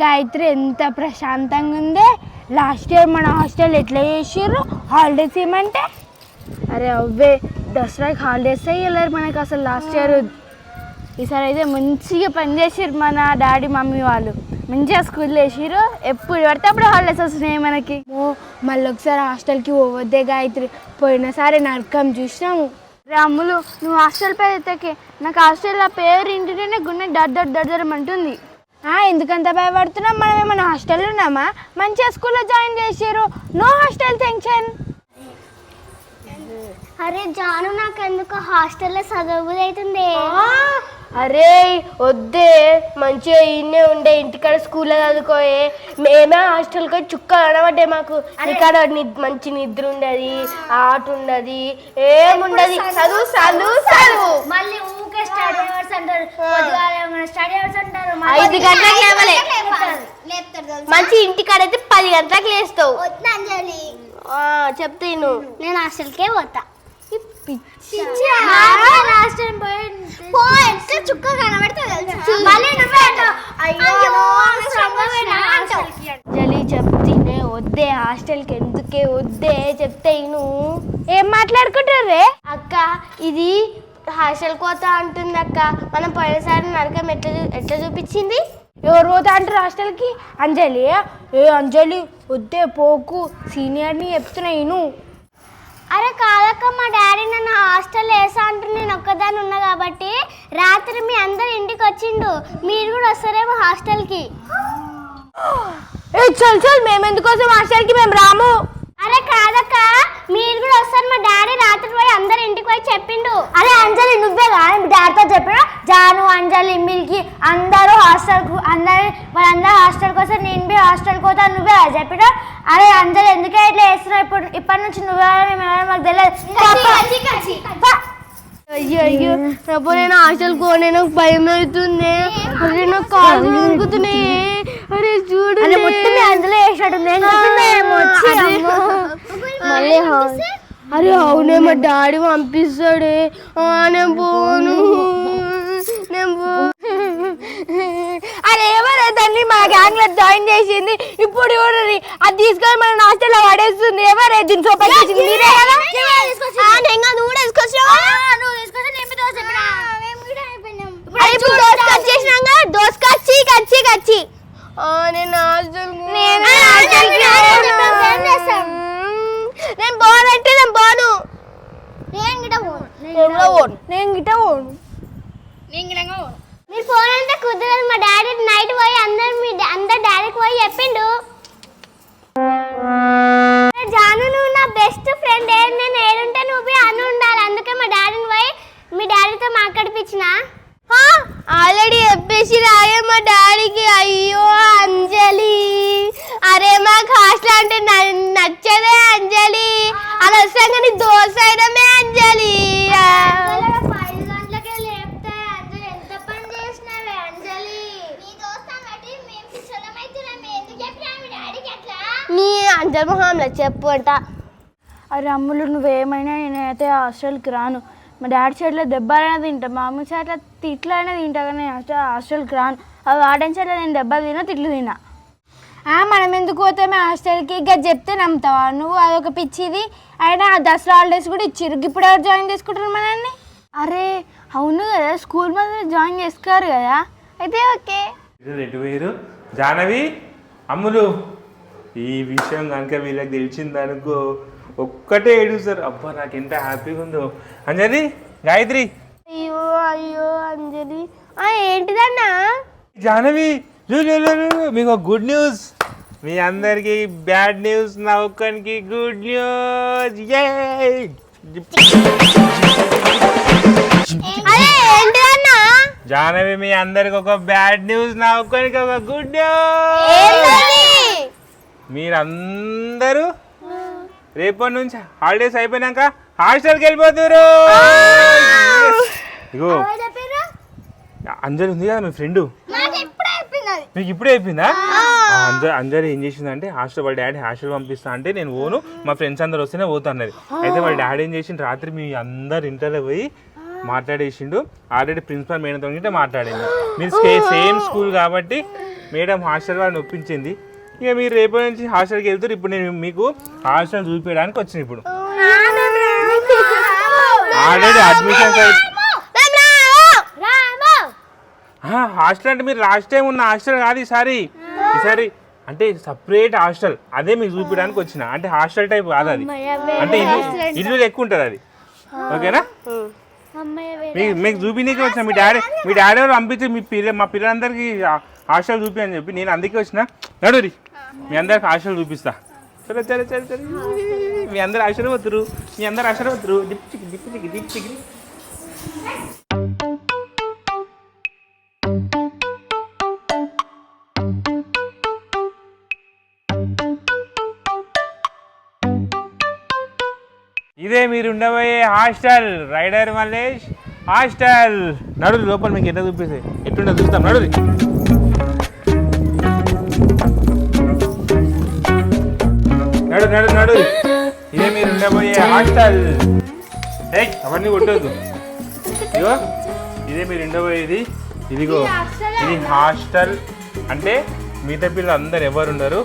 గాయత్రి ఎంత ప్రశాంతంగా ఉందే. లాస్ట్ ఇయర్ మన హాస్టల్ ఎట్లా చేసిర్రు హాలిడేస్ ఏమంటే. అరే అవే దసరాకి హాలిడేస్ అయ్యారు మనకు అసలు లాస్ట్ ఇయర్. ఈసారి అయితే మంచిగా పనిచేసారు మన డాడీ మమ్మీ వాళ్ళు. మంచిగా స్కూల్లో వేసిర్రు. ఎప్పుడు పడితే అప్పుడు హాలిడేస్ వస్తున్నాయి మనకి. మళ్ళీ ఒకసారి హాస్టల్కి పోవద్దే గాయత్రి, పోయినసారి నరకం చూసినాము. అమ్ములు నువ్వు హాస్టల్ పేరు ఎత్తకే, నాకు హాస్టల్లో పేరు ఇంటినే గుండె దర్దరమంటుంది. ఎందుకంత భయపడుతున్నాం? మనం ఏమైనా హాస్టల్లో ఉన్నామా? మంచిగా స్కూల్లో జాయిన్ చేసారు, నో హాస్టల్ టెన్షన్. అరే జాను, నాకెందుకు హాస్టల్లో చదువుది అవుతుంది. అరే వద్దే, మంచిగా ఇన్నే ఉండే ఇంటికాడ స్కూల్లో చదువుకోయే. మేమే హాస్టల్కి చుక్క అనబడ్డే మాకు. ఇక్కడ మంచి నిద్ర ఉండదు, ఆట ఉండదు, ఏముండదు, చదువు చదువు చదువు. మళ్ళీ ఊకే స్టడీ అవర్స్ అంటారు, స్టడీ అవర్స్ అంటారు. 5 గంటలకు లేవలే, మంచి ఇంటికాడైతే 10 గంటలకు లేస్తావు. చెప్తే నేను హాస్టల్కే పోతా. జలి చెప్తే వద్దే, హాస్టల్కి ఎందుకే వద్దే చెప్తే ఏం మాట్లాడుకుంటారే అక్క. ఇది హాస్టల్ కోత అంటుంది అక్క. మనం పోయినసారి నరకం ఎట్లా చూపించింది. ఎవరు పోతా అంటారు హాస్టల్కి? అంజలి. అంజలి వద్దే, పోకు, సీనియర్ని చెప్తున్నా. అరే కాదక్క, మా డాడీ నన్ను హాస్టల్ వేసా అంటూ నేను ఒక్కదాన్ని ఉన్నా కాబట్టి రాత్రి మీ అందరు ఇంటికి వచ్చిండు. మీరు కూడా వస్తారేమో హాస్టల్కి. చల్ చల్, మేము ఎందుకోసం హాస్టల్కి? మేము రాము. అరే కాదక్క, మీరు కూడా వస్తారు. మా డాడీ రాత్రి పోయి అందరు ఇంటికి పోయి చెప్పిండు. అరే అంజలి నువ్వే కానీ మీ డాడీతో చెప్పినా? జాను, అంజలి, మిల్కి అందరూ వాళ్ళందరూ హాస్టల్ కోసం, నేను బి హాస్టల్ కోతా నువ్వే చెప్పినా? అరే అంజలి ఎందుకే ఇట్లా వేస్తున్నావు? ఇప్పటి నుంచి నువ్వే మాకు తెలియదు. అయ్యో అయ్యో రేపు నేను హాస్టల్ కోనే, నాకు భయం అవుతుంది. అరే నాకు కాళ్ళు ఉరుకుతున్నాయి. అరే చూడు, మొత్తం అందులో వేసాడు. మళ్ళీ అరే అవునే, మా డాడీ పంపిస్తాడే. నేను పోను. అరే ఎవరే దాన్ని మన గ్యాంగ్ లో జాయిన్ చేసింది. ఇప్పుడు చూడండి, అది తీసుకొని మన హాస్టల్లో పడేస్తుంది. ఎవరే దీని సోపేసింది? మీరే కదా. నువ్వు కూడా తీసుకొచ్చావు. దోసుకొచ్చి నేను పోనంటే నేను పోను. మీరు ఫోన్ అంటే కుదరదు. మా డాడీ నైట్ పోయి అందరు డాడీకి పోయి చెప్పిండు. జాను, నువ్వు నా బెస్ట్ ఫ్రెండ్. నేను ఏడుంటే నువ్వు అను ఉండాలి. అందుకే మా డాడీని పోయి మీ డాడీతో మాట్లాడిపించిన. ఆల్రెడీ చెప్పేసి రాయే మా డాడీకి. అయ్యో అంజలి, అరే మాకు హాస్టల్ అంటే నచ్చదే అంజలి. అది వస్తాం కానీ దోశ అయినమే అంజలి. 5 గంటలకే లేపుతా. అంజలి ఎంత పని చేసినావే అంజలి. నీ దోస్తాను బట్టి మేము పిచ్చలమైతున్నాం. ఎందుకు చెప్పినా మీ డాడీకి అట్లా? నీ అంజలి మొహంలో చెప్పు అంట. అరే అమ్ములు, నువ్వేమైనా నేనైతే హాస్టల్కి రాను. మా డాడీ చేతిలో దెబ్బలైనా తింటా, మా అమ్మ చేతిలో తిట్లైనా తింటా, కానీ హాస్టల్కి రాను. అవి వాడని చేతిలో నేను దెబ్బలు తిన్నా, తిట్లు తిన్నా. మనం ఎందుకు పోతామే హాస్టల్కి? ఇక చెప్తే నమ్ముతావా నువ్వు? అదొక పిచ్చిది. అయినా దసరా హాలిడేస్ కూడా ఇచ్చిర్రు. ఇప్పుడు ఎవరు జాయిన్ చేసుకుంటారు మనల్ని? అరే అవును కదా, స్కూల్ మీద జాయిన్ చేసుకోరు కదా. అయితే ఓకే. ఎటు వేరు జానవి, అమ్ములు, ఈ విషయం కనుక వీళ్ళకి తెలిసిందనుకో ఒక్కటే ఏడుస్తారు. అబ్బా నాకు ఎంత హ్యాపీగా ఉందో. అంజలి, గాయత్రి. అయ్యో అయ్యో అంజలి. ఏంటిదన్నా? జానవి మీకు గుడ్ న్యూస్. మీ అందరికి బ్యాడ్ న్యూస్, నా ఒక్కనికి గుడ్ న్యూస్. జానవి, మీ అందరికి ఒక బ్యాడ్ న్యూస్, నా ఒక్కరికి ఒక గుడ్ న్యూస్. మీరందరూ రేపటి నుంచి హాలిడేస్ అయిపోయినాక హాస్టల్కి వెళ్ళిపోతారు. ఇగో అంజలి ఉంది కదా మీ ఫ్రెండ్, మీకు ఇప్పుడే అయిపోయిందా? అంజలి ఏం చేసిందంటే వాళ్ళ డాడీ హాస్టల్ పంపిస్తా అంటే నేను పోను, మా ఫ్రెండ్స్ అందరు వస్తేనే పోతా అన్నది. అయితే వాళ్ళ డాడీ ఏం చేసింది, రాత్రి మీ అందరు ఇంటర్లో పోయి మాట్లాడేసిండు. ఆల్రెడీ ప్రిన్సిపల్ మేడంతో గిట్ట మాట్లాడింది. మీరు సేమ్ స్కూల్ కాబట్టి మేడం హాస్టల్ వాళ్ళని ఒప్పించింది. ఇక మీరు రేపటి నుంచి హాస్టల్కి వెళ్తారు. ఇప్పుడు నేను మీకు హాస్టల్ చూపించడానికి వచ్చిన. ఇప్పుడు ఆల్రెడీ అడ్మిషన్స్ హాస్టల్ అంటే మీరు లాస్ట్ టైం ఉన్న హాస్టల్ కాదు ఈసారి అంటే సపరేట్ హాస్టల్. అదే మీకు చూపించడానికి వచ్చిన. అంటే హాస్టల్ టైప్ కాదు అది, అంటే ఇల్లు ఎక్కువ ఉంటుంది అది. ఓకేనా? మీకు చూపించే వచ్చిన. మీ డాడీ వాళ్ళు పంపించి మా పిల్లలందరికీ హాస్టల్ చూపి అని చెప్పి నేను అందుకే వచ్చిన. నడురి మీ అందరికి హాస్టల్ చూపిస్తా. సరే సరే సరే సరే మీ అందరు ఆశీర్వతురు, మీ అందరు ఆశీర్వతురు. దిప్చికి దిప్చికి దిప్చికి. ఇదే మీరు ఉండబోయే హాస్టల్, రైడర్ మల్లేష్ హాస్టల్. నడు లోపల మీకు ఎట్లా చూపిస్తే ఎట్లుండో చూస్తాం. నడుది. నడు నడు నడు. ఇదే మీరు ఉండబోయే హాస్టల్. అవన్నీ కొట్టద్దు. ఇదిగో ఇదే మీరు ఉండబోయేది. ఇదిగో ఇది హాస్టల్. అంటే మిగతా పిల్లలు అందరు ఎవరు ఉండరు.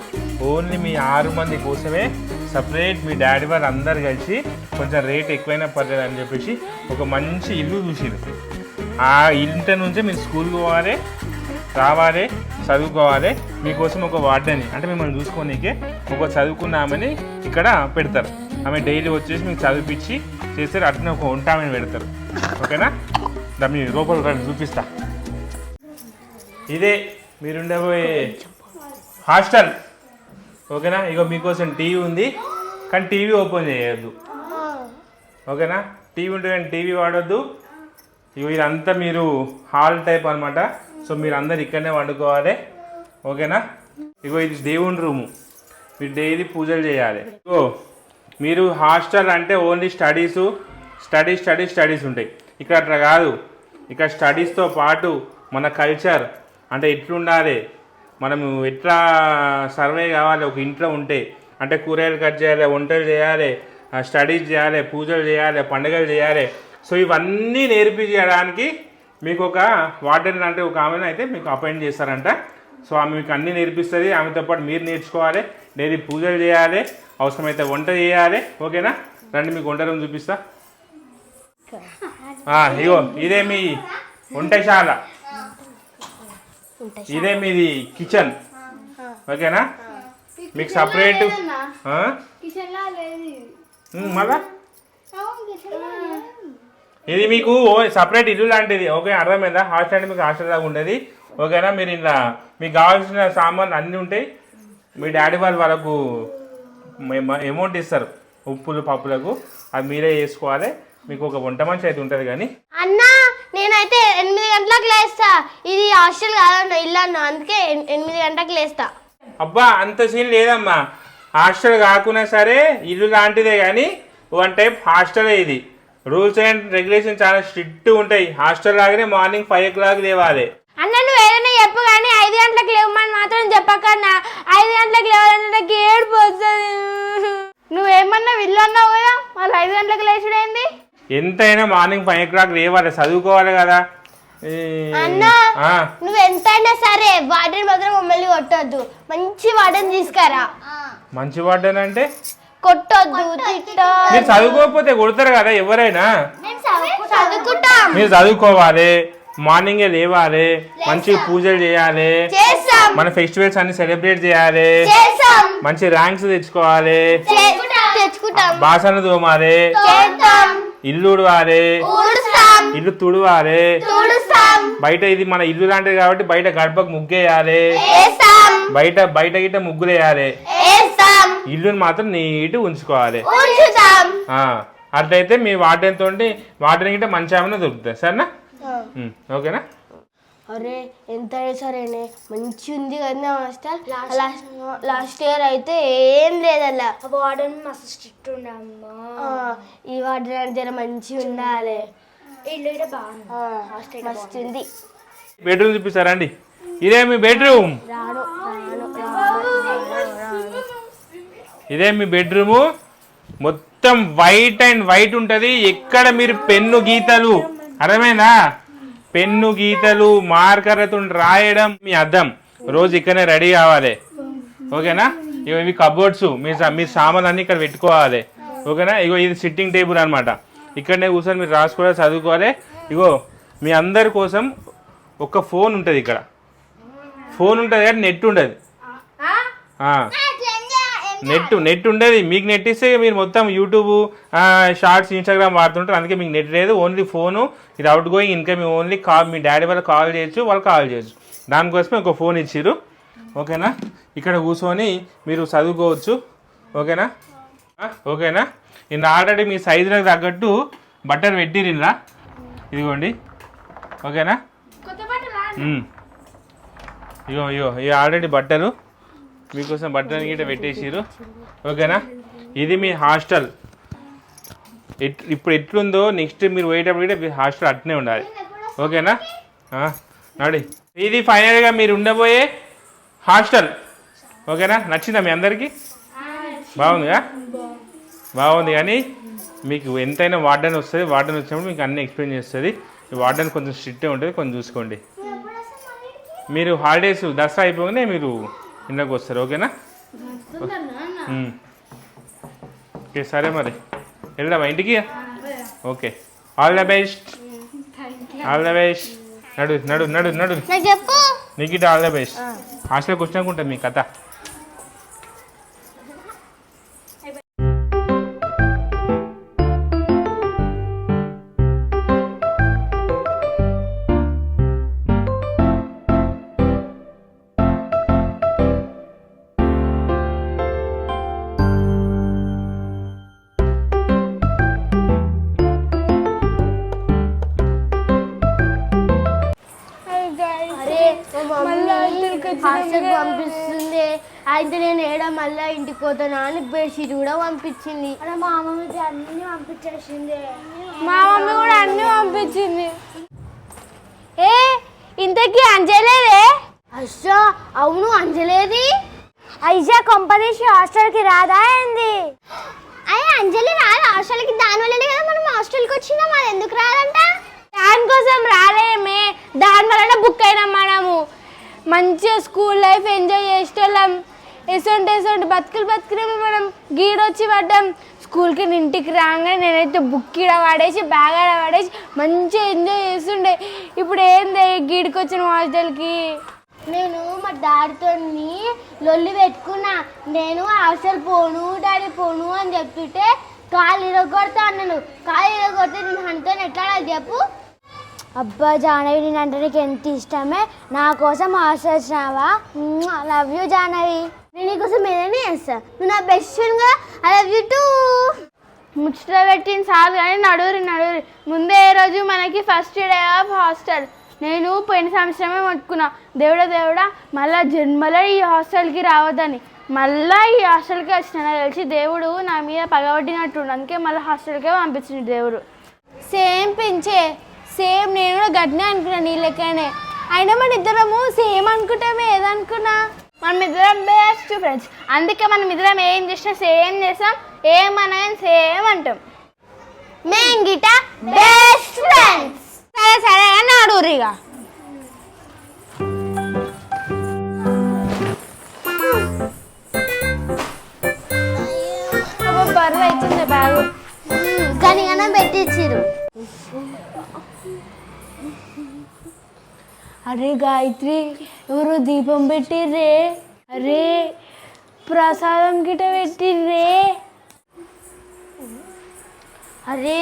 ఓన్లీ మీ 6 మంది కోసమే సపరేట్. మీ డాడీ వాళ్ళు అందరు కలిసి కొంచెం రేట్ ఎక్కువైనా పర్లేదు అని చెప్పేసి ఒక మంచి ఇల్లు చూసిరు. ఆ ఇంటి నుంచి మీరు స్కూల్కి పోవాలి, రావాలి, చదువుకోవాలి. మీకోసం ఒక వార్డెన్ అంటే మిమ్మల్ని చూసుకోనీకే ఒక చదువుకున్నామని ఇక్కడ పెడతారు. ఆమె డైలీ వచ్చేసి మీకు చదివిపించి చేస్తారు. అట్లనే ఒక ఉంటామని పెడతారు. ఓకేనా? దాన్ని లోపల చూపిస్తా. ఇదే మీరు ఉండబోయే హాస్టల్. ఓకేనా? ఇక మీకోసం టీవీ ఉంది, కానీ టీవీ ఓపెన్ చేయొద్దు. ఓకేనా? టీవీ ఉంటుంది కానీ టీవీ వాడొద్దు. ఇక ఇదంతా మీరు హాల్ టైప్ అనమాట. సో మీరు అందరు ఇక్కడనే వండుకోవాలి. ఓకేనా? ఇగో ఇది దేవుని రూము. మీరు డైలీ పూజలు చేయాలి. ఇగో మీరు హాస్టల్ అంటే ఓన్లీ స్టడీస్ ఉంటాయి. ఇక్కడ అట్లా కాదు. ఇక్కడ స్టడీస్తో పాటు మన కల్చర్ అంటే ఎట్లుండాలి, మనము ఎట్లా సర్వే కావాలి ఒక ఇంట్లో ఉంటే. అంటే కూరగాయలు కట్ చేయాలి, వంటలు చేయాలి, స్టడీస్ చేయాలి, పూజలు చేయాలి, పండుగలు చేయాలి. సో ఇవన్నీ నేర్పించడానికి మీకు ఒక వార్డెన్ అంటే ఒక ఆమెను అయితే మీకు అపాయింట్ చేస్తారంట. సో ఆమె మీకు అన్నీ నేర్పిస్తుంది. ఆమెతో పాటు మీరు నేర్చుకోవాలి. డైలీ పూజలు చేయాలి, అవసరమైతే వంట చేయాలి. ఓకేనా? రండి మీకు వంట రూమ్ చూపిస్తా. ఇగో ఇదే మీ వంటశాల, ఇదే మీది కిచెన్. ఓకేనా? మీకు సపరేట్ మళ్ళా ఇది మీకు సపరేట్ ఇల్లు లాంటిది. ఓకే, అర్థమైందా? హాస్టల్ అంటే మీకు హాస్టల్ లాగా ఉండేది. ఓకేనా? మీరు ఇలా మీకు కావాల్సిన సామాన్లు అన్నీ ఉంటాయి. మీ డాడీ వాళ్ళకు అమౌంట్ ఇస్తారు ఉప్పులు పప్పులకు, అది మీరే వేసుకోవాలి. మీకు ఒక వంట మనిషి అయితే ఉంటుంది. కానీ అన్నా నేనైతే 8 గంటలకు లేస్తా. ఇది హాస్టల్ కాదన్న ఇల్లు అన్న, అందుకే 8 గంటలకు లేస్తా. అబ్బా అంత సీన్ లేదమ్మా. హాస్టల్ కాకున్నా సరే ఇల్లు లాంటిదే, కానీ 1 టైప్ హాస్టలే ఇది. రూల్స్ అండ్ రెగ్యులేషన్ చాలా స్ట్రిక్ట్ ఉంటాయి. హాస్టల్ లాగానే మార్నింగ్ 5 o'clock లేవాలి. అన్న నువ్వు ఏదైనా చెప్పు కానీ 5 గంటలకు లేవమని మాత్రం చెప్పకన్నా. 5 గంటలకు లేవాలంటే నాకు ఏడుపు వస్తుంది. నువ్వేమన్నా ఇల్లు అన్నావు కదా, వాళ్ళు 5 గంటలకు లేచుడైంది. ఎంతైనా మార్నింగ్ 5 o'clock లేవాలి, చదువుకోవాలి కదా. అన్నా నువ్వు ఎంతైనా సరే వార్డెన్ మాత్రం మమ్మల్ని కొట్టొద్దు. మంచి వార్డెన్ తీసుకురా. మంచి వార్డెన్ అంటే కొట్టొద్దు, తిట్టొద్దు. మీరు చదువుకోకపోతే కొడతారు కదా ఎవరైనా. చదువుకుంటాం. మీరు చదువుకోవాలి, మార్నింగే లేవాలి, మంచి పూజలు చేయాలి, మన ఫెస్టివల్స్ అన్ని సెలబ్రేట్ చేయాలి, మంచి ర్యాంక్స్ తెచ్చుకోవాలి, బాసన తోమాలి, ఇల్లు ఉడవాలి, ఇల్లు తుడవాలి. బయట ఇది మన ఇల్లు లాంటిది కాబట్టి బయట గడపకు ముగ్గేయాలి, బయట గిట్ట ముగ్గులు వేయాలి. ఇల్లుని మాత్రం నీట్ ఉంచుకోవాలి. అట్లయితే మీ వార్డెన్ తోటి వార్డెన్ గిట్ట మంచి ఏమైనా దొరుకుతుంది. సరేనా? ఓకేనా? అరే ఎంత సరేనే మంచి ఉంది కదా హాస్టల్. లాస్ట్ ఇయర్ అయితే ఏం లేదల్లా. వార్డెన్ మస్తు స్ట్రిక్ట్ ఉండమ్మా. ఈ వార్డెన్ అంటే మంచి ఉండాలి. ఇల్లు బాగుంది, మస్తు ఉంది. బెడ్రూమ్ చూపిస్తారా అండి? ఇదే మీ బెడ్రూమ్. ఇదే మీ బెడ్రూము. మొత్తం వైట్ అండ్ వైట్ ఉంటుంది. ఎక్కడ మీరు పెన్ను గీతలు అర్థమైందా? పెన్ను గీతలు మార్కర్తో రాయడం మీ అద్దం రోజు ఇక్కడనే రెడీ కావాలి, ఓకేనా? ఇవి కబోర్డ్స్, మీ సామాన్ అన్ని ఇక్కడ పెట్టుకోవాలి, ఓకేనా? ఇగో ఇది సిట్టింగ్ టేబుల్ అనమాట. ఇక్కడనే కూర్చొని మీరు రాసుకోవాలి, చదువుకోవాలి. ఇగో మీ అందరి కోసం ఒక ఫోన్ ఉంటుంది, ఇక్కడ ఫోన్ ఉంటుంది కానీ నెట్ ఉండదు. నెట్ ఉండదు. మీకు నెట్ ఇస్తే మీరు మొత్తం యూట్యూబ్, షార్ట్స్, ఇన్స్టాగ్రామ్ వాడుతుంటారు. అందుకే మీకు నెట్ లేదు. ఓన్లీ ఫోను, ఇది outgoing income. Only call, మీ డాడీ వాళ్ళకి కాల్ చేయొచ్చు, వాళ్ళు కాల్ చేయొచ్చు. దానికోసమే ఒక ఫోన్ ఇచ్చిర్రు, ఓకేనా? ఇక్కడ కూర్చొని మీరు చదువుకోవచ్చు, ఓకేనా? ఓకేనా? నేను ఆల్రెడీ మీ సైజులకు తగ్గట్టు బట్టలు పెట్టిర్రా, ఇదిగోండి, ఓకేనా? ఇగో ఇవి ఆల్రెడీ బట్టలు మీకోసం బట్టలు గిట్ట పెట్టేసిర్రు, ఓకేనా? ఇది మీ హాస్టల్. ఇప్పుడు ఎట్లుందో నెక్స్ట్ మీరు పోయేటప్పుడు కూడా మీ హాస్టల్ అట్నే ఉండాలి, ఓకేనా? నడి, ఇది ఫైనల్గా మీరు ఉండబోయే హాస్టల్, ఓకేనా? నచ్చిందా మీ అందరికీ? బాగుందిగా? బాగుంది. కానీ మీకు ఎంతైనా వార్డెన్ వస్తుంది. వార్డెన్ వచ్చినప్పుడు మీకు అన్నీ ఎక్స్ప్లెయిన్ చేస్తుంది. ఈ వార్డెన్ కొంచెం స్ట్రిక్టే ఉంటుంది, కొంచెం చూసుకోండి. మీరు హాలిడేస్ దసరా అయిపోగానే మీరు ఇంట్లోకి వస్తారు, ఓకేనా? ఓకే, సరే మరి వెళ్దామా ఇంటికి? Okay, all the best, all the best. నడు నడు నడు నడు, నీకు ఇటు ఆల్ ద బెస్ట్. హాస్టల్కి వచ్చినాక ఉంటుంది మీ కథ. పంపిస్తుంది అయితే నేను ఏడా మళ్ళీ ఇంటికి పోతానా అని బెడ్షీట్ కూడా పంపించింది. మా మమ్మీ అన్ని పంపించేసింది. మా మమ్మీ కూడా అన్ని పంపించింది. ఏ ఇంతకీ అంజలేదే? అయ్యా అవును, అంజలేది. అయ్యా కొంపదీసి హాస్టల్కి రాదా ఏంది? అయ్యా అంజలి రాదు హాస్టల్కి, దానివల్లనే కదా మనం హాస్టల్కి వచ్చినాం. అది ఎందుకు రాదంట? దానికోసం రాలేమే, దానివల్ల బుక్ అయినాం. మనము మంచిగా స్కూల్ లైఫ్ ఎంజాయ్ చేసేటోళ్ళం. ఎసొంటి బతుకులు మనం గీడొచ్చి పడ్డాం. స్కూల్కి ఇంటికి రాగానే నేనైతే బుక్ ఈడ పడేసి బ్యాగ్ ఆడ పడేసి మంచిగా ఎంజాయ్ చేస్తుండే. ఇప్పుడు ఏంది గీడికి వచ్చిన హాస్టల్కి? నేను మా డాడీతో లొల్లి పెట్టుకున్నా. నేను హాస్టల్ పోను డాడీ పోను అని చెప్తుంటే కాలు ఇరగొడతా అన్నాను. కాలు ఇరగొడితే నేను హంతో ఎట్లా చెప్పు? అబ్బా జాహ్నవి, నేనంటే నీకు ఎంత ఇష్టమే. నా కోసం హాస్టల్ వచ్చినావా? Love you Jahnavi. నేను నీకోసం ఏదైనా చేస్తా. నువ్వు నా బెస్ట్ ఫ్రెండ్గా. I love you two. ముచ్చట పెట్టిన సార్ కానీ నడువురి ముందే రోజు మనకి ఫస్ట్ డే ఆఫ్ హాస్టల్. నేను పోయిన సంవత్సరమే మొట్టుకున్నా, దేవుడా మళ్ళా జన్మలో ఈ హాస్టల్కి రావద్దని. మళ్ళీ ఈ హాస్టల్కి వచ్చిన తెలిసి దేవుడు నా మీద పగబట్టినట్టుండు. అందుకే మళ్ళీ హాస్టల్కే పంపించింది దేవుడు. సేమ్ పించే, సేమ్ నేను కూడా గట్టినే అనుకున్నా నీ లెక్కనే. అయినా మన ఇద్దరము సేమ్ అనుకుంటామే, ఏదనుకున్నా మనం ఇద్దరం బెస్ట్ ఫ్రెండ్స్. అందుకే మనం ఇద్దరం ఏం చేసినా సేమ్ చేస్తాం, ఏమన్నా సేమ్ అంటాం. మేం గిట బెస్ట్ ఫ్రెండ్స్. సరే అని అడుగురిగా. బరువు అవుతుంది బ్యాగు. కనిగానే పెట్టించిరు. అరే గాయత్రి, ఎవరు దీపం పెట్టిర్రే? అరే ప్రసాదం గిట పెట్టిర్రే. అరే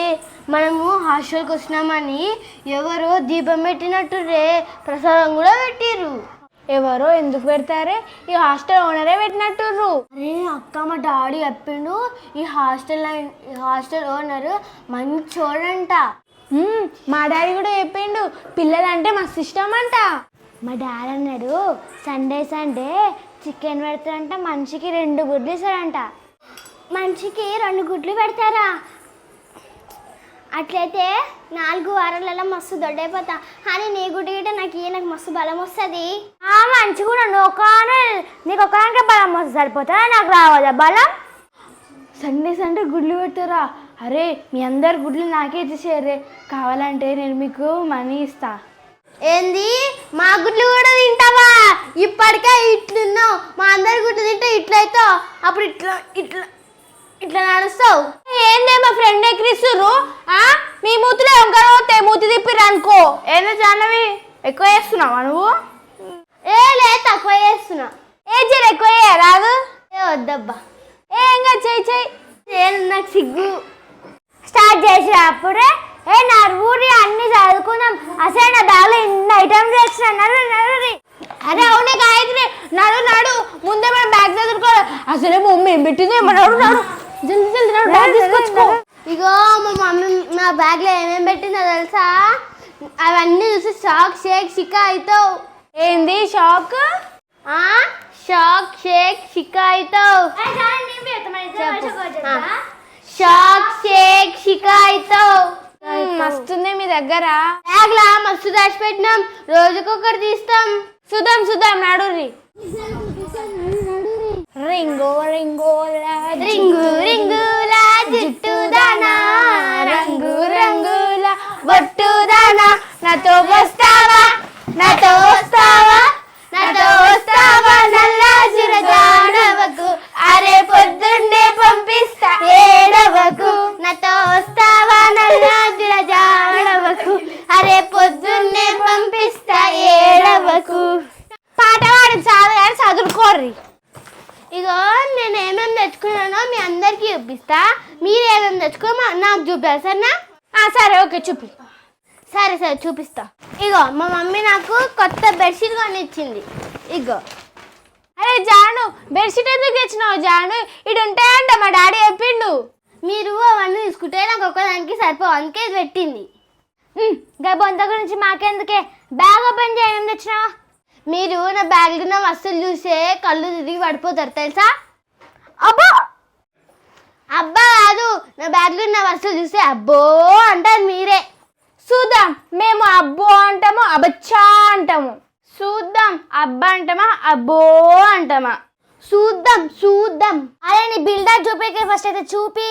మనము హాస్టల్కి వచ్చినామని ఎవరో దీపం పెట్టినట్టు రే, ప్రసాదం కూడా పెట్టిర్రు. ఎవరో ఎందుకు పెడతారే? ఈ హాస్టల్ ఓనరే పెట్టినట్టుర్రు. అరే అక్క, మా డాడీ చెప్పిండు ఈ హాస్టల్ ఓనర్ మంచోడంట. మా డాడీ కూడా చెప్పిండు పిల్లలంటే మస్తు ఇష్టం అంట. మా డాడీ అన్నాడు సండే చికెన్ పెడతారంట, మనిషికి 2 గుడ్లు ఇస్తారంట. మనిషికి 2 గుడ్లు పెడతారా? అట్లయితే 4 వారాలలో మస్తు దొడ్డైపోతా. కానీ నీ గుడ్డు గిట్ట నాకు మస్తు బలం వస్తుంది. మంచి కూడా నీకు ఒకదానికే బలం వస్తుంది, సరిపోతుందా? నాకు రావదా బలం? సండే గుడ్లు పెడతారా? అరే మీ అందరు గుడ్లు నాకే ఇచ్చేసారే, కావాలంటే నేను మీకు మనీ ఇస్తా. ఏంది మా గుడ్లు కూడా తింటావా? ఇప్పటికే ఇట్లున్నావు, మా అందరి గుడ్లు తింటే ఇట్లయితావు, అప్పుడు ఇట్లా ఇట్లా ఇట్లా నడుస్తావు. ఏందే మా ఫ్రెండ్ ఎక్కిరిస్తుర్రు? మీ మూతిలో ఎంకరో మూతి తిప్పిర్రు అనుకో. ఏందో జాహ్నవి ఎక్కువ చేస్తున్నావా నువ్వు? ఏ లే తక్కువ చేస్తున్నా. ఏ జర ఎక్కువ రాదు. ఏ వద్దబ్బా, ఏంగా చెయ్యి చెయ్యి. నేను నాకు సిగ్గు. స్టార్ట్ చేసినప్పుడే నా ఊరి అన్ని చదువుకుందాం. అసలు నా బ్యాగ్లో ఇన్ని ఐటమ్స్ తెచ్చిన. అరే అవునే గాయత్రి, నడు నడు, ముందే మనం బ్యాగ్ చదువుకోవాలి. అసలే మమ్మీ ఏం పెట్టింది, నడు నడు జల్దీ జల్దీ నడు, బ్యాగ్ తీసుకొచ్చుకో. ఇగో మా మమ్మీ నా బ్యాగ్లో ఏమేమి పెట్టిందో తెలుసా? అవన్నీ చూసి షాక్ షేక్ షికా అవుతావు. ఏంది షాక్? షాక్ షేక్ షికా అవుతావు. షాక్ షేక్ షికా అవుతావు. మస్తుంది మీ దగ్గర. బ్యాగ్లా మస్తు దాచిపెట్టినాం, రోజుకొకటి తీస్తాం. చూద్దాం చూద్దాం, నడుర్రి. రింగో రింగో రింగు రింగుల జుట్టు దానా, రంగు రంగుల బొట్టు దానా, నాతో వస్తావా నాతో వస్తావా నాతో వస్తావా నల్లా జురగాడవకు. అరే పొద్దున్నే పంపిస్తా ఏడవకు. నాతో వస్తావా నల్లా జురగాడవకు. అరే పొద్దున్నే పంపిస్తా ఏడవకు. పాట పాడి చాలు కానీ చదువుకోర్రి. ఇగో నేను ఏమేమి తెచ్చుకున్నానో మీ అందరికి చూపిస్తా, మీరు ఏమేమి తెచ్చుకో నాకు చూపారు సరేనా? సరే ఓకే చూపి. సరే సరే చూపిస్తా. ఇగో మా మమ్మీ నాకు కొత్త బెడ్షీట్ కొనిచ్చింది. ఇగో. అరే జాను, బెడ్షీట్ ఎందుకు తెచ్చినావు జాను? ఇటు ఉంటాయంట మా డాడీ చెప్పిండు. మీరు అవన్నీ తీసుకుంటే నాకు ఒక్కదానికి సరిపోవు, అందుకే ఇది పెట్టింది. బొంత గురించి మాకెందుకే, బ్యాగ్ ఓపెన్ చేయ. ఏం తెచ్చినావా? మీరు నా బ్యాగ్లో ఉన్న వస్తువులు చూసే కళ్ళు తిరిగి పడిపోతారు తెలుసా? అబ్బా అబ్బా కాదు, నా బ్యాగ్లో ఉన్న వస్తువులు చూస్తే అబ్బో అంటారు మీరే. చూద్దాం, మేము అబ్బో అంటాము అబచ్చా అంటాము. చూద్దాం, అబ్బా అంటామా అబ్బో అంటామా? చూద్దాం చూద్దాం. అరే నీ బిల్డర్ చూపేకే ఫస్ట్ అయితే చూపి.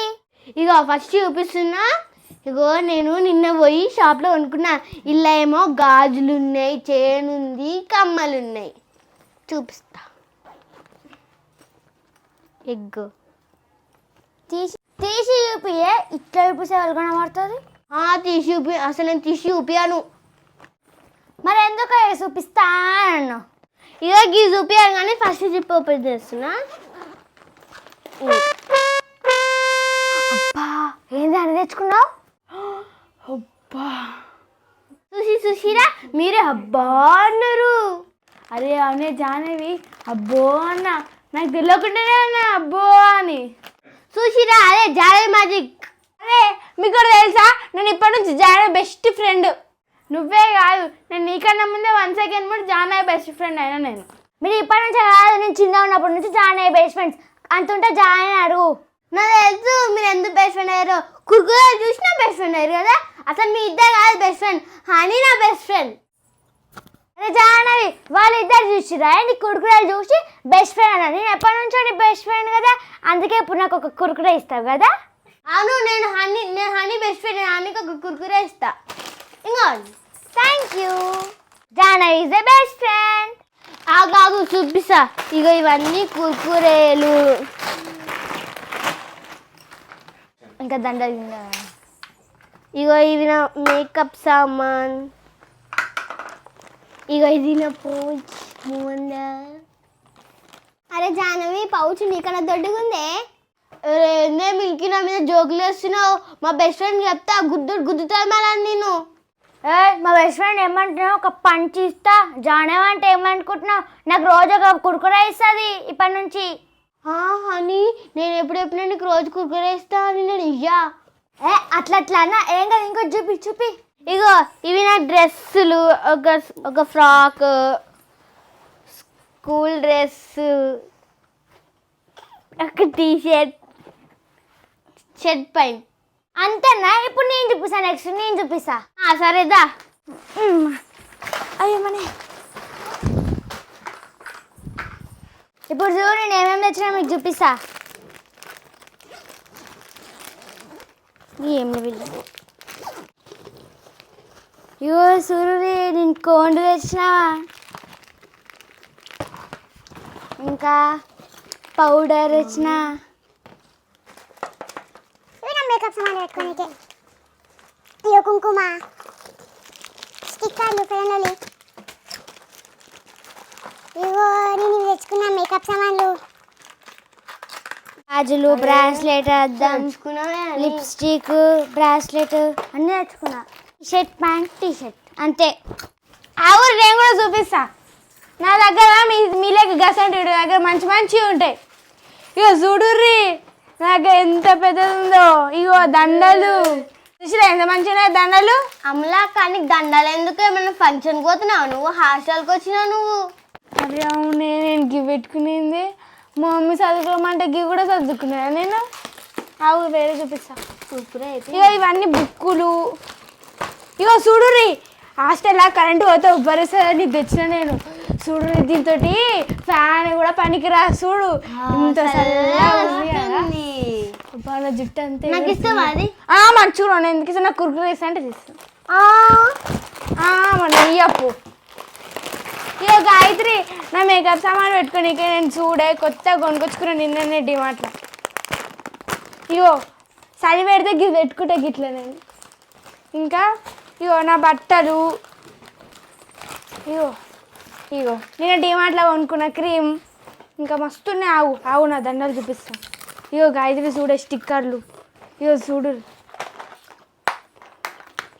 ఇగో ఫస్ట్ చూపిస్తున్నా. ఇగో నేను నిన్న పోయి షాప్లో కొనుక్కున్నా. ఇలా ఏమో గాజులు ఉన్నాయి, చైన్ ఉంది, కమ్మలు ఉన్నాయి. చూపిస్తా. ఎగ్గు తీసి తీసి చూపియే, ఇట్లా చూపిస్తే వాళ్ళు కనబడుతుంది. తీసి చూపి. అసలు నేను తీసి చూపియాను. మరి ఎందుకు చూపిస్తా అన్నావు? ఇగో గీ చూపియాను కానీ ఫస్ట్ జిప్ ఓపెన్ చేస్తున్నా. అబ్బా ఏంది అని తెచ్చుకున్నావు? అబ్బా చూసిరా మీరే అబ్బా అన్నారు. అరే అవునే జానవి, అబ్బో అన్న, నాకు తెలియకుండానే అన్నా అబ్బో అని. చూసిరా అదే జానవి మ్యాజిక్. అరే మీకు కూడా తెలుసా, నేను ఇప్పటి నుంచి జానవి బెస్ట్ ఫ్రెండ్. నువ్వే కాదు, నేను నీకన్నా ముందే 1 సెకండ్ ముందు జానవి బెస్ట్ ఫ్రెండ్ అయినా నేను. మీరు ఇప్పటి నుంచి కాదు, నేను చిన్న ఉన్నప్పటి నుంచి జానవి బెస్ట్ ఫ్రెండ్స్. అంతుంటే జానవి అడుగు. నాకు తెలుసు మీరు ఎందుకు బెస్ట్ ఫ్రెండ్ అయ్యారు. కుర్కురే చూసినా బెస్ట్ ఫ్రెండ్ అయ్యారు కదా. అసలు మీ ఇద్దరు కాదు బెస్ట్ ఫ్రెండ్, హనీ నా బెస్ట్ ఫ్రెండ్. అరే జానవి, వాళ్ళిద్దరు చూసిరా నీ కుర్కురేలు చూసి బెస్ట్ ఫ్రెండ్ అన్నా. నేను ఎప్పటి నుంచో నీ బెస్ట్ ఫ్రెండ్ కదా, అందుకే ఇప్పుడు నాకు ఒక కుర్కురే ఇస్తావు కదా. అవును, నేను హనీ బెస్ట్ ఫ్రెండ్. హనీకి ఒక కుర్కురే ఇస్తా. ఇంకో thank you. Janavi is the best friend. ఆగు చూపిస్తా. ఇగో ఇవన్నీ కుర్కురేలు. ఇంకా దండలు. ఇగో ఇవి నా మేకప్ సామాన్. ఇగో ఇది నా పౌచ్. అరే జానవి, పౌచ్ నీకన్నా దొడ్డుగుందే. నే మిల్కి నా మీద జోకులు వేస్తున్నావు. మా బెస్ట్ ఫ్రెండ్ చెప్తా గుద్దుతా మళ్ళీ నేను. మా బెస్ట్ ఫ్రెండ్ ఏమంటున్నావు? ఒక పంచి ఇస్తా. జానవి అంటే ఏమనుకుంటున్నావు? నాకు రోజు ఒక కుర్కురే ఇస్తుంది ఇప్పటి నుంచి. హనీ, నేను ఎప్పుడెప్పుడు నీకు రోజు కుర్కురే ఇస్తా అని నేను ఇయ్యా. అట్లా అన్నా ఏం కదా, ఇంకో చూపి. ఇగో ఇవి నా డ్రెస్సులు. ఒక ఫ్రాక్, స్కూల్ డ్రెస్, ఒక టీషర్ట్, షర్ట్ పైన. అంతేనా? ఇప్పుడు నేను చూపిస్తా. నెక్స్ట్ నేను చూపిస్తా. సరేదా. అయ్యో మనీ. ఇప్పుడు చూడు నేను ఏమేమి తెచ్చినా మీకు చూపిస్తా. ఏమి వీళ్ళు యో సూర్యుడి నేను కోండు తెచ్చినా ఇంకా పౌడర్ తెచ్చిన ఇవి నా మేకప్ సామాన్లు పెట్టుకోనికే ఇగో కుంకుమ స్టిక్కర్లు ఫ్రెండ్లు ఇగో నేను ఇవి తెచ్చుకున్నా మేకప్ సామాన్లు గాజులు బ్రాస్లెట్ అద్దం లిప్స్టిక్ బ్రాస్లెట్ అన్నీ తెచ్చుకున్నా షర్ట్ ప్యాంట్ టీ షర్ట్ అంతే ఆవురు నేను కూడా చూపిస్తా నా దగ్గర మీ లెక్క గసంటి దగ్గర మంచి మంచివి ఉంటాయి. ఇగో చూడుర్రి నా దగ్గర ఎంత పెద్దది ఉందో. ఇగో దండలు చూసిరా ఎంత మంచిగా దండలు. అమలా కానీ దండాలు ఎందుకు ఏమైనా ఫంక్షన్కి పోతున్నావు నువ్వు హాస్టల్కి వచ్చినావు నువ్వు అరే అవునే నేను గివ్ పెట్టుకునేది మా మమ్మీ చదువుకోమంటే గివ్ కూడా చదువుకున్నా నేను. ఆవు వేరే చూపిస్తా. ఇగో ఇవన్నీ బుక్కులు. ఇగో చూడుర్రి హాస్టల్లో కరెంటు పోతే ఉబ్బరిస్తుందని తెచ్చిన నేను. చూడు దీంతో ఫ్యాన్ కూడా పనికిరా. చూడు ఇంత వాళ్ళ జుట్టు అంతే నాకు ఇస్తావా అది మంచిగా నేను ఎందుకు ఇస్తా. నాకు కురుకులు వేస్తా అంటే తీస్తాను. మన ఇయ్యప్పు. ఇగో గాయత్రి నా మేకప్ సామాన్ పెట్టుకోనికే నేను చూడే కొత్తగా కొనుక్కొచ్చుకున్నా నిన్ననే డిమార్ట్లో. ఇగో చలి పెడితే గివి పెట్టుకుంటే గిట్లా నేను. ఇంకా ఇగో నా బట్టలు. ఇగో ఇగో నేను డిమార్ట్లో కొనుక్కున్న క్రీమ్. ఇంకా మస్తున్నాయి. ఆవు నా దండలు చూపిస్తాను. ఇగో గాయత్రి చూడే స్టిక్కర్లు. ఇగో చూడు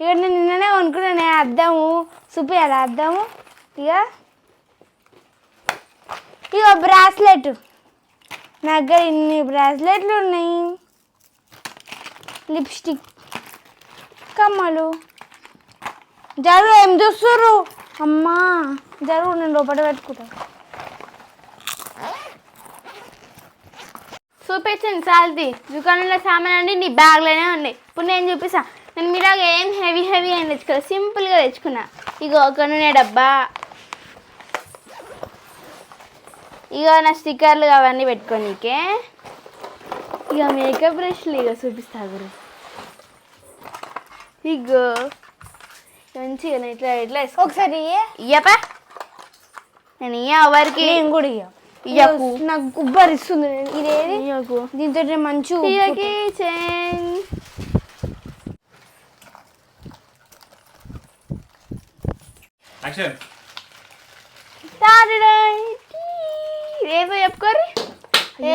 ఇక నేను నిన్ననే కొనుక్కున్నాను అద్దము చూపించాలి అద్దము. ఇగో బ్రాస్లెట్ నా దగ్గర ఇన్ని బ్రాస్లెట్లు ఉన్నాయి. లిప్స్టిక్ కమ్మలు. జరుగు ఏం చూస్తుర్రు అమ్మా జరుగు నేను లోపల పెట్టుకుంటాను. చూపించండి సాల్ది దుకాణంలో సామాన్ అండి నీ బ్యాగ్లోనే ఉన్నాయి. ఇప్పుడు నేను చూపిస్తా. నేను మీలాగా ఏం హెవీ అని తెచ్చుకున్నా సింపుల్గా తెచ్చుకున్నా. ఇగో ఒక నూనె డబ్బా. ఇగో నా స్టిక్కర్లు అవన్నీ పెట్టుకోనీకే. ఇక మేకప్ బ్రష్లు ఇగో చూపిస్తా గురు. ఇగో మంచిగా ఇట్లా ఇట్లా ఒకసారి ఇయ్యపా నేను ఇయ్య ఎవరికి నేను కూడా ఇయ్యకు నాకు గుబ్బరిస్తుంది. ఇదేది ఇయ్యకు దీంతో మంచి ఇయ్యకి చైన్. యాక్షన్ రేపు చెప్పుకోరి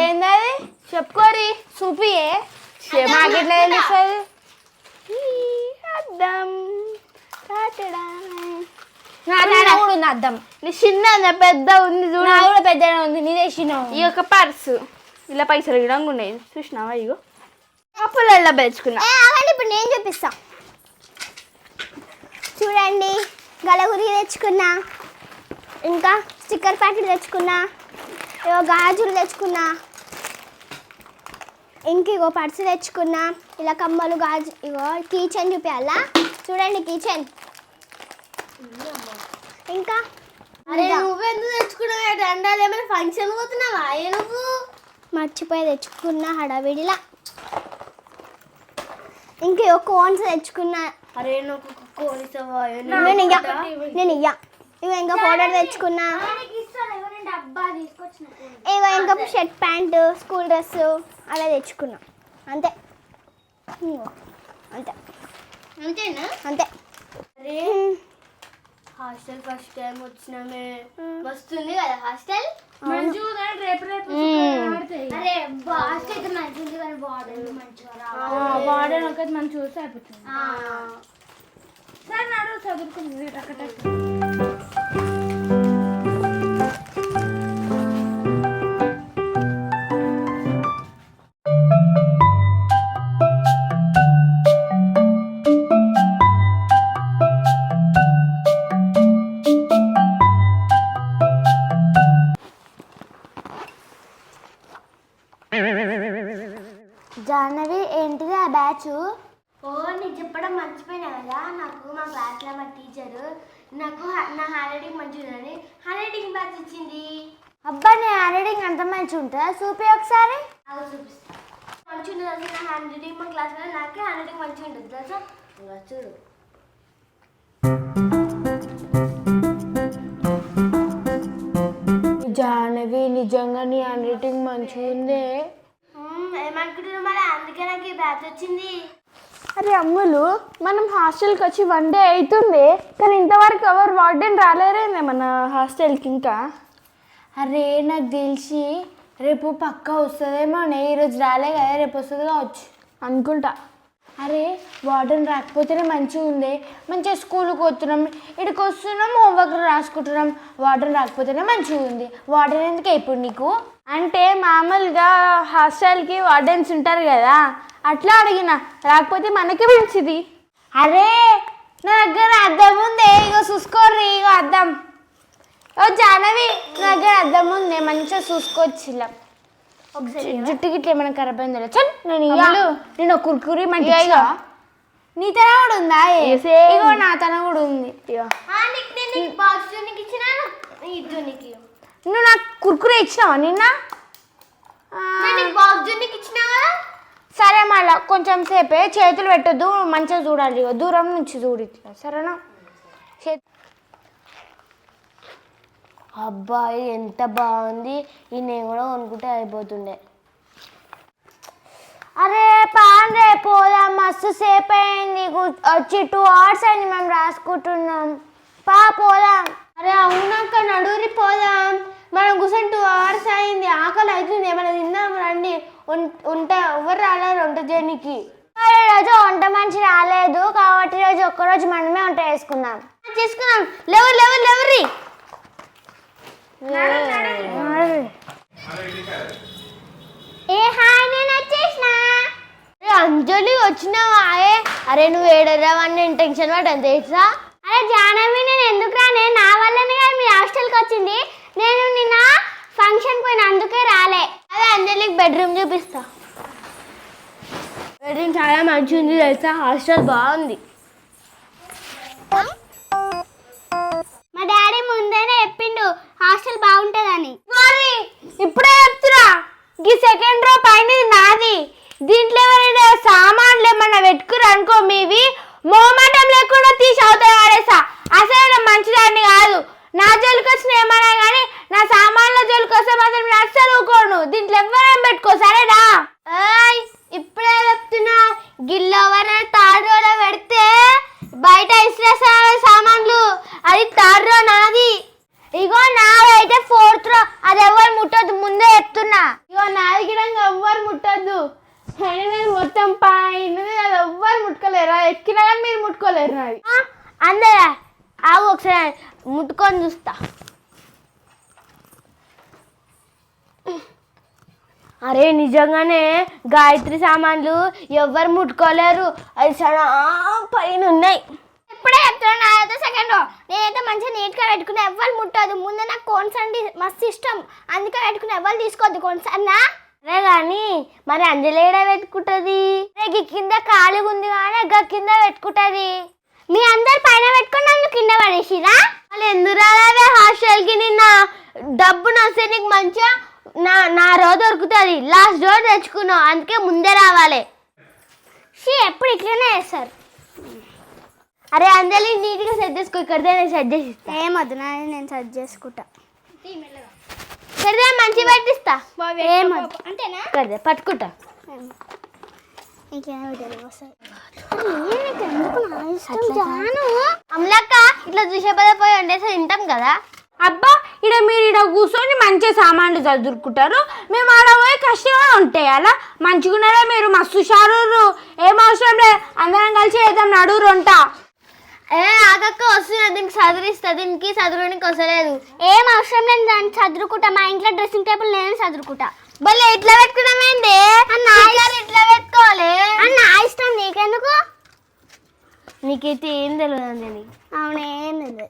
ఏందది చెప్పుకోరి చూపియే మాకెట్లా తెలుస్తుంది. అద్దం కూడా ఉంది అద్దం. నీ చిన్న పెద్ద ఉంది చూడు. నా కూడా పెద్దగా ఉంది. నీదే చిన్న. ఈ యొక్క పర్సు ఇలా పైసలు ఇడంగా ఉన్నాయి చూసినావా. ఇగో అప్పులల్లో పెంచుకున్నా. ఇప్పుడు నేను చూపిస్తా చూడండి. గలగురి తెచ్చుకున్నా. ఇంకా స్టిక్కర్ ప్యాకెట్ తెచ్చుకున్నా. ఇగో గాజులు తెచ్చుకున్నా. ఇంక ఇగో పర్సు తెచ్చుకున్నా. ఇలా కమ్మలు గాజు. ఇగో కిచెన్ చూపించాలా చూడండి కిచెన్. ఇంకా అరే నువ్వెందుకు తెచ్చుకున్నావు దండాలు ఏమైనా ఫంక్షన్ పోతున్నావా నువ్వు మర్చిపోయి తెచ్చుకున్నా హడావిడిలా. ఇంక ఇగో కోన్స్ తెచ్చుకున్నా. అరే నువ్వు కోనిస్తావా నేను ఇయ్యా. ఇగో ఇంకా పౌడర్ తెచ్చుకున్నా. ఇగో ఇంకా షర్ట్ ప్యాంటు స్కూల్ డ్రెస్ అలా తెచ్చుకున్నా. అంతే ఇగో అంతే అంతేనా అంతే. అరే హాస్టల్ ఫస్ట్ టైం వచ్చినామే వస్తుంది కదా హాస్టల్. రేపు అరే హాస్టల్ అయితే మంచిగా కానీ బార్డర్ మంచిగా వాడని ఒకటి మనం చూస్తే అయిపోతుంది. సరే నాడు చదువుకుంది జాహ్నవి ఏంటిది ఆ బ్యాచ్? నీకు చెప్పడం మర్చిపోయినా కదా. నాకు మా క్లాస్లో మా టీచరు నాకు నా హ్యాండ్ రైటింగ్ మంచిదని హ్యాండ్ రైటింగ్ బ్యాచ్ ఇచ్చింది. అబ్బా నీ హ్యాండ్ రైటింగ్ అంత మంచి ఉంటుందా? చూపి ఒకసారి. అది చూపిస్తా. మంచిగా ఉంటుంది అసలు. నా హ్యాండ్ రైటింగ్ మా క్లాస్లో నాకే హ్యాండ్ రైటింగ్ మంచిగా ఉంటుంది తెలుసా. ఇంకా చూడు జాహ్నవి నిజంగా నీ హ్యాండ్ రైటింగ్ మంచిగా ఉందే. ఏమనుకుంటున్నావు మరి, అందుకే నాకు ఈ బ్యాచ్ వచ్చింది. అరే అమ్ములు, మనం హాస్టల్కి వచ్చి 1 డే అవుతుంది కానీ ఇంతవరకు ఎవరు వార్డెన్ రాలేరేందే మన హాస్టల్కి ఇంకా. అరే నాకు తెలిసి రేపు పక్కా వస్తుందేమో. ఈరోజు రాలే కదా, రేపు వస్తుంది కావచ్చు అనుకుంటా. అరే వార్డెన్ రాకపోతేనే మంచిగా ఉంది. మంచిగా స్కూల్కి పోతున్నాం, ఇక్కడికి వస్తున్నాం, హోంవర్క్ రాసుకుంటున్నాం. వార్డెన్ రాకపోతేనే మంచిగా ఉంది. వార్డెన్ ఎందుకే ఇప్పుడు నీకు? అంటే మామూలుగా హాస్టల్కి వార్డెన్స్ ఉంటారు కదా, అట్లా అడిగిన. రాకపోతే మనకి మంచిది. అరే నా దగ్గర అద్దం ఉంది, ఇగో చూసుకోర్రి. ఇగో అద్దం. ఓ జాహ్నవి, నా దగ్గర అద్దం ఉంది, మంచిగా చూసుకోవచ్చు. ఇలా జుట్టు గిట్ల ఏమైనా ఖరాబ్ అయిందో చల్. నేను కుర్కురి మంచి నీ తన కూడా ఉందా? ఇగో నా తన కూడా ఉంది. నువ్వు నాకు కుర్కురే ఇచ్చినావా నిన్న? సరే మళ్ళా కొంచెం సేపే చేతులు పెట్టొద్దు, మంచిగా చూడాలి. దూరం నుంచి చూడు ఇట్లా, సరేనా? అబ్బాయి ఎంత బాగుంది, ఈ నేను కూడా కొనుక్కుంటే అయిపోతుండే. అరే పాండ్రే పోదాం, మస్తు సేపు అయింది వచ్చి 2 hours అయింది మేము రాసుకుంటున్నాం. పోదాం. అరే అవునాక నడురి పోదాం. మనం కూర్చొని 2 hours అయింది, ఆకలి అవుతుంది, ఏమైనా తిందాం రండి. ఉంటే ఎవరు రాలేరు వంట చేయడానికి. ఈరోజు వంట మంచి రాలేదు కాబట్టి ఈరోజు ఒక్కరోజు మనమే వంట చేసుకుందాం. చేసుకుందాం. లేవరి ఏ హాయ్, నేను వచ్చేసిన. అంజలి వచ్చినావా? అరే నువ్వు ఏడరావని నేను టెన్షన్ పడ్డాను తెలుసా. అరే జాహ్నవి, నేను ఎందుకు రానే? నా వల్లనే కదా మీ హాస్టల్కి వచ్చింది. నేను నిన్న ఫంక్షన్ పోయిన, అందుకే రాలే. అదే అంజలికి బెడ్రూమ్ చూపిస్తా. బెడ్రూమ్ చాలా మంచిగా ఉంది తెలుసా, హాస్టల్ బాగుంది. మా డాడీ ముందేనే చెప్పిండు హాస్టల్ బాగుంటుందని. మరి ఇప్పుడే చెప్తున్నా, ఈ 2nd row పైన నాది. దీంట్లో ఎవరైనా సామాన్లు ఏమన్నా పెట్టుకురు అనుకో, మీవి మోమాటం లేకుండా తీసి అవుతాయి ఆడేసా. అసలు మంచిదాన్ని కాదు. నా జోలికి వచ్చిన ఏమన్నా కానీ నా సామాన్ల జోలికి వస్తే మాత్రం నేను అస్సలు ఊకోను. దీంట్లో ఎవరైనా పెట్టుకో, సరేనా? ఇప్పుడే చెప్తున్నా, గిల్లెవరైనా 3rd row లో పెడితే బయట ఇస్త్రీ సామాన్లు, అది 3rd row నాది. ఇగో నాదైతే 4th row, అది ఎవరు ముట్టొద్దు, ముందే చెప్తున్నా. ఇగో నాది కూడా ఎవ్వరు ముట్టద్దు. మొత్తం పైన అది ఎవ్వరు ముట్టుకోలేరు. ఎక్కినా కానీ మీరు ముట్టుకోలేరు. నాది అందరా ఆవు ఒకసారి ముట్టుకొని చూస్తా. అరే నిజంగానే గాయత్రి సామాన్లు ఎవ్వరు ముట్టుకోలేరు, అది చాలా పైన ఉన్నాయి. ఇప్పుడే చెప్తున్నా, నాదైతే 2nd row. నేనైతే మంచిగా నీట్గా పెట్టుకున్నా, ఎవ్వరు ముట్టదు. ముందే నాకు కోన్స్ అంటే మస్తు ఇష్టం, అందుకే పెట్టుకున్నా. ఎవ్వరు తీసుకోవద్దు కోన్స్ అన్నా. అరే కానీ మరి అంజలి ఏడ పెట్టుకుంటుంది? కింద ఖాళీగా ఉంది కానీ కింద పెట్టుకుంటుంది. మీ అందరు పైన పెట్టుకుని నన్ను కింద పడేసిరా? వాళ్ళు ఎందుకు రాలే హాస్టల్కి? నిన్న డబ్బు నస్తే నీకు మంచిగా నా రోజు దొరుకుతుంది. లాస్ట్ రోజు తెచ్చుకున్నావు, అందుకే ముందే రావాలి. ఎప్పుడు ఇట్లనే చేస్తారు. అరే అంజలి నీట్గా సెట్ చేసుకో, ఇక్కడితే నేను సెట్ చేసి ఇస్తా. ఏమొద్దు, నేను సెట్ చేసుకుంటా. ఇక్కడితే మంచిగా పెట్టిస్తా. ఏమొద్దు అంతేనా? ఇక్కడితే పట్టుకుంటా. అమ్లక్క ఇట్లా చూసే పదే పోయి వండేసి తింటాం కదా. అబ్బా, ఇక్కడ మీరు ఇక్కడ కూర్చొని మంచిగా సామాన్లు చదువుకుంటారు, మేము ఆడ పోయి కష్టంగా ఉంటాయి. అలా మంచిగున్నారా మీరు? మస్తు షారు. ఏం అవసరం లేదు, అందరం కలిసి వేద్దాం. నడురు వంట. ఆగక్క వస్తున్నా, దీనికి చదువురిస్తా. దీనికి చదువునికి వస్తలేదు. ఏం అవసరం లేదు, దాన్ని చదువుకుంటా. మా ఇంట్లో డ్రెస్సింగ్ టేబుల్ నేనే చదువుకుంటా. భలే ఇట్లా పెట్టుకున్నామేంటి? ఇట్లా పెట్టుకోవాలి. నా ఇష్టం, నీకెందుకు? నీకైతే ఏం తెలియదు అంజలి. అవునేం లేదు.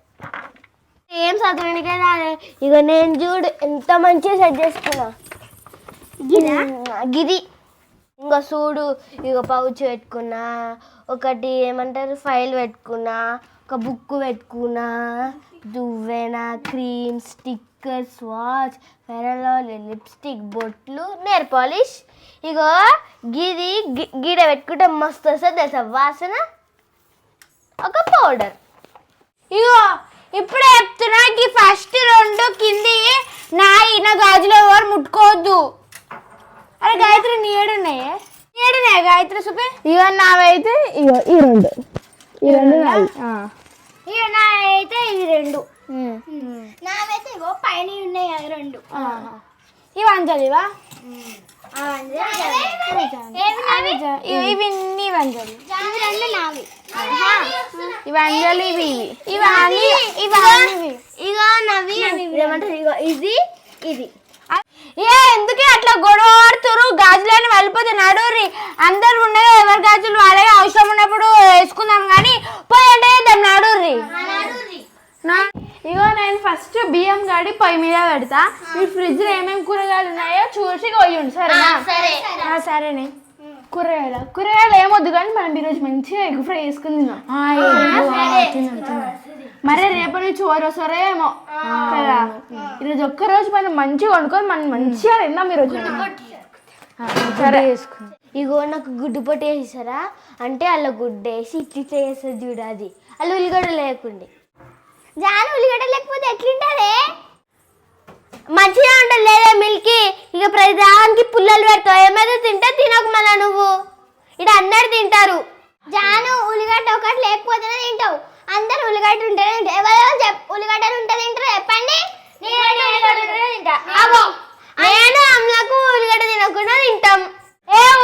ఏం చదువునికే రాలే. ఇక నేను చూడు ఎంత మంచిగా సెట్ చేసుకున్నా. గిది ఇంకా చూడు, ఇక పౌచ్ పెట్టుకున్నా, ఒకటి ఏమంటారు ఫైల్ పెట్టుకున్నా, ఒక బుక్ పెట్టుకున్నా, దువ్వెన, cream, stickers, watch, fair and lovely, lipstick, బొట్లు, నెయిల్ పాలిష్, ఇగో గిది గీడ పెట్టుకుంటే మస్తు వస్తుంది తెలుసా వాసన. ఒక పౌడర్ ఇగో ఇప్పుడే చెప్తున్నా ఫస్ట్ 2 కింది నా గాజులో ఎవరు ముట్టుకోవద్దు. అరే గాయత్రి నీడున్నాయే గాయత్రి చూపి. ఇగో నావైతే ఇగో ఈ 2 ఇక నా అయితే ఇవి 2. నావైతే ఇగో పైన ఉన్నాయి అవి 2. ఇవి అంజలివా? ఇవి నీ అంజలి. ఇవి అంజలి ఇగో నవి ఏమంటారు ఇగో ఇది ఎందుకే అట్లా గొడవ ఆడుతురు? గాజులని వెళ్ళిపోతే నడురి. అందరు ఉండగా ఎవరి గాజులు వాళ్ళే అవసరం ఉన్నప్పుడు వేసుకుందాం కానీ పోయంటే దాన్ని నడుర్రి. ఇగో నేను ఫస్ట్ బియ్యం గడి పొయ్యి మీద పెడతా. మీ ఫ్రిడ్జ్ లో ఏమేమి కూరగాయలు ఉన్నాయో చూసి కొయ్యండి సరేనా? సరేనే. కూరగాయలు ఏమొద్దు కానీ మనం ఈరోజు మంచిగా ఎగ్ ఫ్రై చేసుకుని తిన్నాం. మరి రేపటి నుంచి ఓరోసారో ఏమో కదా. ఈరోజు ఒక్కరోజు మనం మంచిగా వండుకొని మనం మంచిగా తిన్నాం ఈరోజు. సరే చేసుకుందాం. ఇగో నాకు గుడ్డు పొట్టు వేసారా అంటే అలా గుడ్డు వేసి ఇట్లా చేస్తుంది చూడు. అది అలా ఉల్లిగడ్డ లేకుండే. జాను ఉల్లిగడ్డ లేకపోతే ఎట్లుంటదే? మంచిగా ఉంటుంది లేదా మిల్కి. ఇక ప్రతిదానికి పుల్లలు పెడతావు. ఏమైతే తింటే తినకు మళ్ళా నువ్వు. ఇక్కడ అందరు తింటారు. జాను ఉల్లిగడ్డ ఒకటి లేకపోతేనే తింటావు. అందరు ఉల్లిగడ్డ ఉంటేనే తింటారు. ఎవరెవరు ఉల్లిగడ్డలు ఉంటే తింటారు చెప్పండి. నేను అమ్మలకు ఉల్లిగడ్డ తినకుండా తింటాం.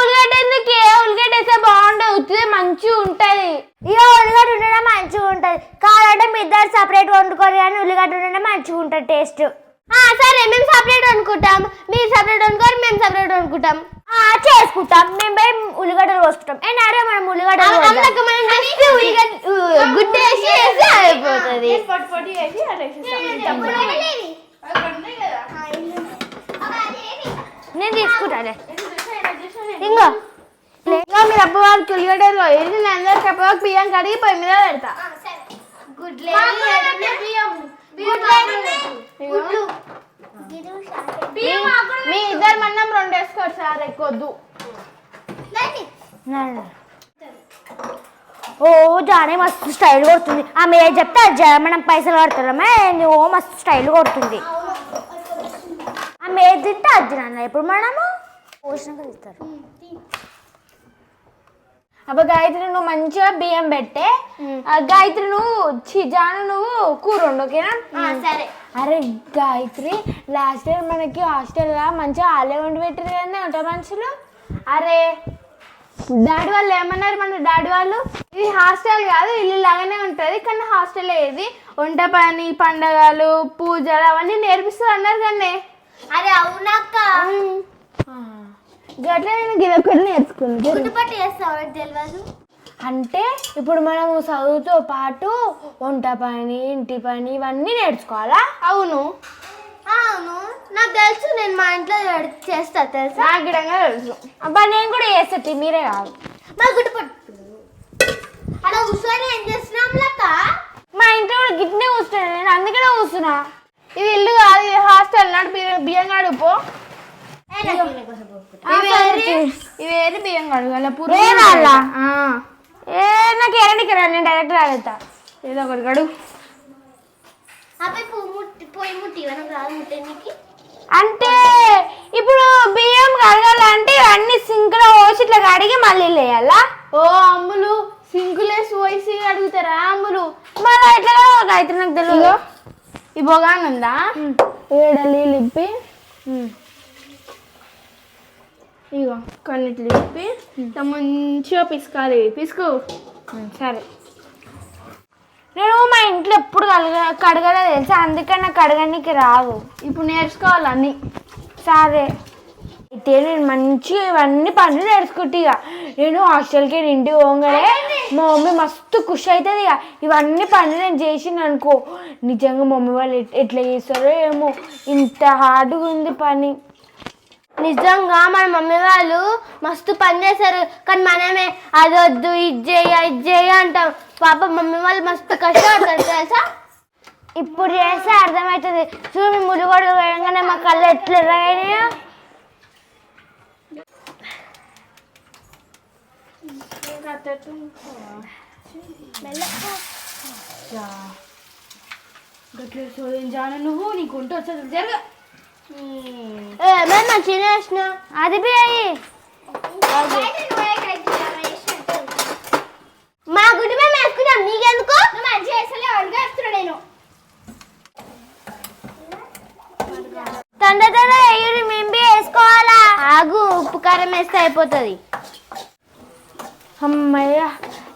ఉల్లిగడ్డ ఎందుకు? ఉల్లిగడ్డ వేస్తే బాగుంటుంది, ఉత్తిదే మంచిగా ఉంటుంది. ఇక ఉల్లిగడ్డ ఉండడం మంచిగా ఉంటుంది. కావాలంటే మీ ఇద్దరు సపరేట్ వండుకోరు కానీ ఉల్లిగడ్డ ఉండడం మంచిగా ఉంటుంది టేస్ట్. సరే మేము సపరేట్ వండుకుంటాం. మీరు సపరేట్ వండుకోరు, మేము సపరేట్ వండుకుంటాం. చేసుకుంటాం. మేము పోయి ఉల్లిగడ్డలు పోసుకుంటాం. ఏంటంటే మనం ఉల్లిగడ్డలు గుడ్డు వేసి అయిపోతుంది. నేను తీసుకుంటానే. ఇంకా మీరు అప్పవారికి ఉల్లిగడ్డలు ఇది నేను అందరికి అప్పవారికి బియ్యం కడిగి పొయ్యి మీద పెడతా. మీ ఇద్దరు మన్నం 2 వేసుకోవచ్చు సార్, ఎక్కువద్దు. ఓ జానే మస్తు స్టైల్ కొడుతుంది. ఆమె ఏది చెప్తే మనం పైసలు కడతామే. ఓ మస్తు స్టైల్ కొడుతుంది. ఆమె ఏది తింటే అది నాన్న. ఇప్పుడు మనము పోషణగా ఇస్తారు. అబ్బా గాయత్రి నువ్వు మంచిగా బియ్యం పెట్టే. గాయత్రి జాను నువ్వు కూర వండు, ఓకేనా? సరే. అరే గాయత్రి లాస్ట్ ఇయర్ మనకి హాస్టల్లో మంచిగా ఆలే వండి పెట్టారు కదా వంట మనుషులు. అరే డాడీ వాళ్ళు ఏమన్నారు? మన డాడీ వాళ్ళు ఇది హాస్టల్ కాదు ఇల్లు లాగానే ఉంటుంది కానీ హాస్టల్ ఏది వంట పని, పండగలు, పూజలు అవన్నీ నేర్పిస్తారు అన్నారు కానీ. అరే అవునక్క. గట్లా నేను గిదొక్కటి నేర్చుకున్నాను. గుడ్డుపట్టు చేస్తావు తెలియదు అంటే ఇప్పుడు మనము చదువుతో పాటు వంట పని, ఇంటి పని ఇవన్నీ నేర్చుకోవాలా? అవును నాకు తెలుసు. నేను మా ఇంట్లో చేస్తా తెలుసా. నాకు గిడంగా తెలుసు. అబ్బా నేను కూడా చేస్తా, మీరే కాదు. మా గుడ్డుపట్టు అలా కూర్చొని ఏం చేస్తున్నాం లక్క? మా ఇంట్లో కూడా గిట్నే కూర్చున్నాను నేను, అందుకనే కూర్చున్నా. ఇది ఇల్లు కాదు, ఇది హాస్టల్. నాడు బియ్యం కడుపో. ఇవేది బియ్యం కడుగు నాకు ఎరడికి రా, నేను డైరెక్ట్ రాలేతా. ఏదో ఒకటి కడుగు. అంటే ఇప్పుడు బియ్యం కడగాలంటే ఇవన్నీ సింకులో పోసి ఇట్లా కడిగి మళ్ళీ వేయాలా? ఓ అమ్ములు సింకులేసి పోసి అడుగుతారా అమ్ములు? మళ్ళీ ఎట్లా అయితే నాకు తెలియదు. ఈ బొగాన్ ఉందా? ఏడలి లిప్పి ఇగో కొన్నిట్లు లిప్పి మంచిగా పిసుకాలి. పిసుకు. సరే. నేను మా ఇంట్లో ఎప్పుడు కడగలే తెలుసా, అందుకని నాకు కడగడానికి రావు. ఇప్పుడు నేర్చుకోవాలి అన్నీ. సరే అయితే నేను మంచిగా ఇవన్నీ పనులు నేర్చుకుంటే ఇక నేను హాస్టల్కి ఇంటికి పోగానే మా మమ్మీ మస్తు ఖుషి అవుతుంది. ఇక ఇవన్నీ పనులు నేను చేసింది అనుకో, నిజంగా మమ్మీ వాళ్ళు ఎట్లా చేస్తారో ఏమో, ఇంత హార్డ్గా ఉంది పని. నిజంగా మన మమ్మీ వాళ్ళు మస్తు పని చేశారు కానీ మనమే అదొద్దు ఇది చేయ అంటాం. పాప మమ్మీ వాళ్ళు మస్తు కష్టపడతారు తెలుసా. ఇప్పుడు చేస్తే అర్థమవుతుంది. చూడు ములుగోడు వేయగానే మా కళ్ళు ఎట్లా ఎర్రగానే. గట్ల సోదించాను నువ్వు నీకు ఉంటూ వచ్చేది జరగ మేము మంచిగా వేసిన అది పోయి మా గుడి మేము వేసుకున్నాం నీకెందుకు నువ్వు మంచిగా వేస్తలే అడుగు వేస్తున్నా నేను తొందర వేయురి మేము వేసుకోవాలా ఆగు ఉప్పు కారం వేస్తే అయిపోతుంది అమ్మయ్య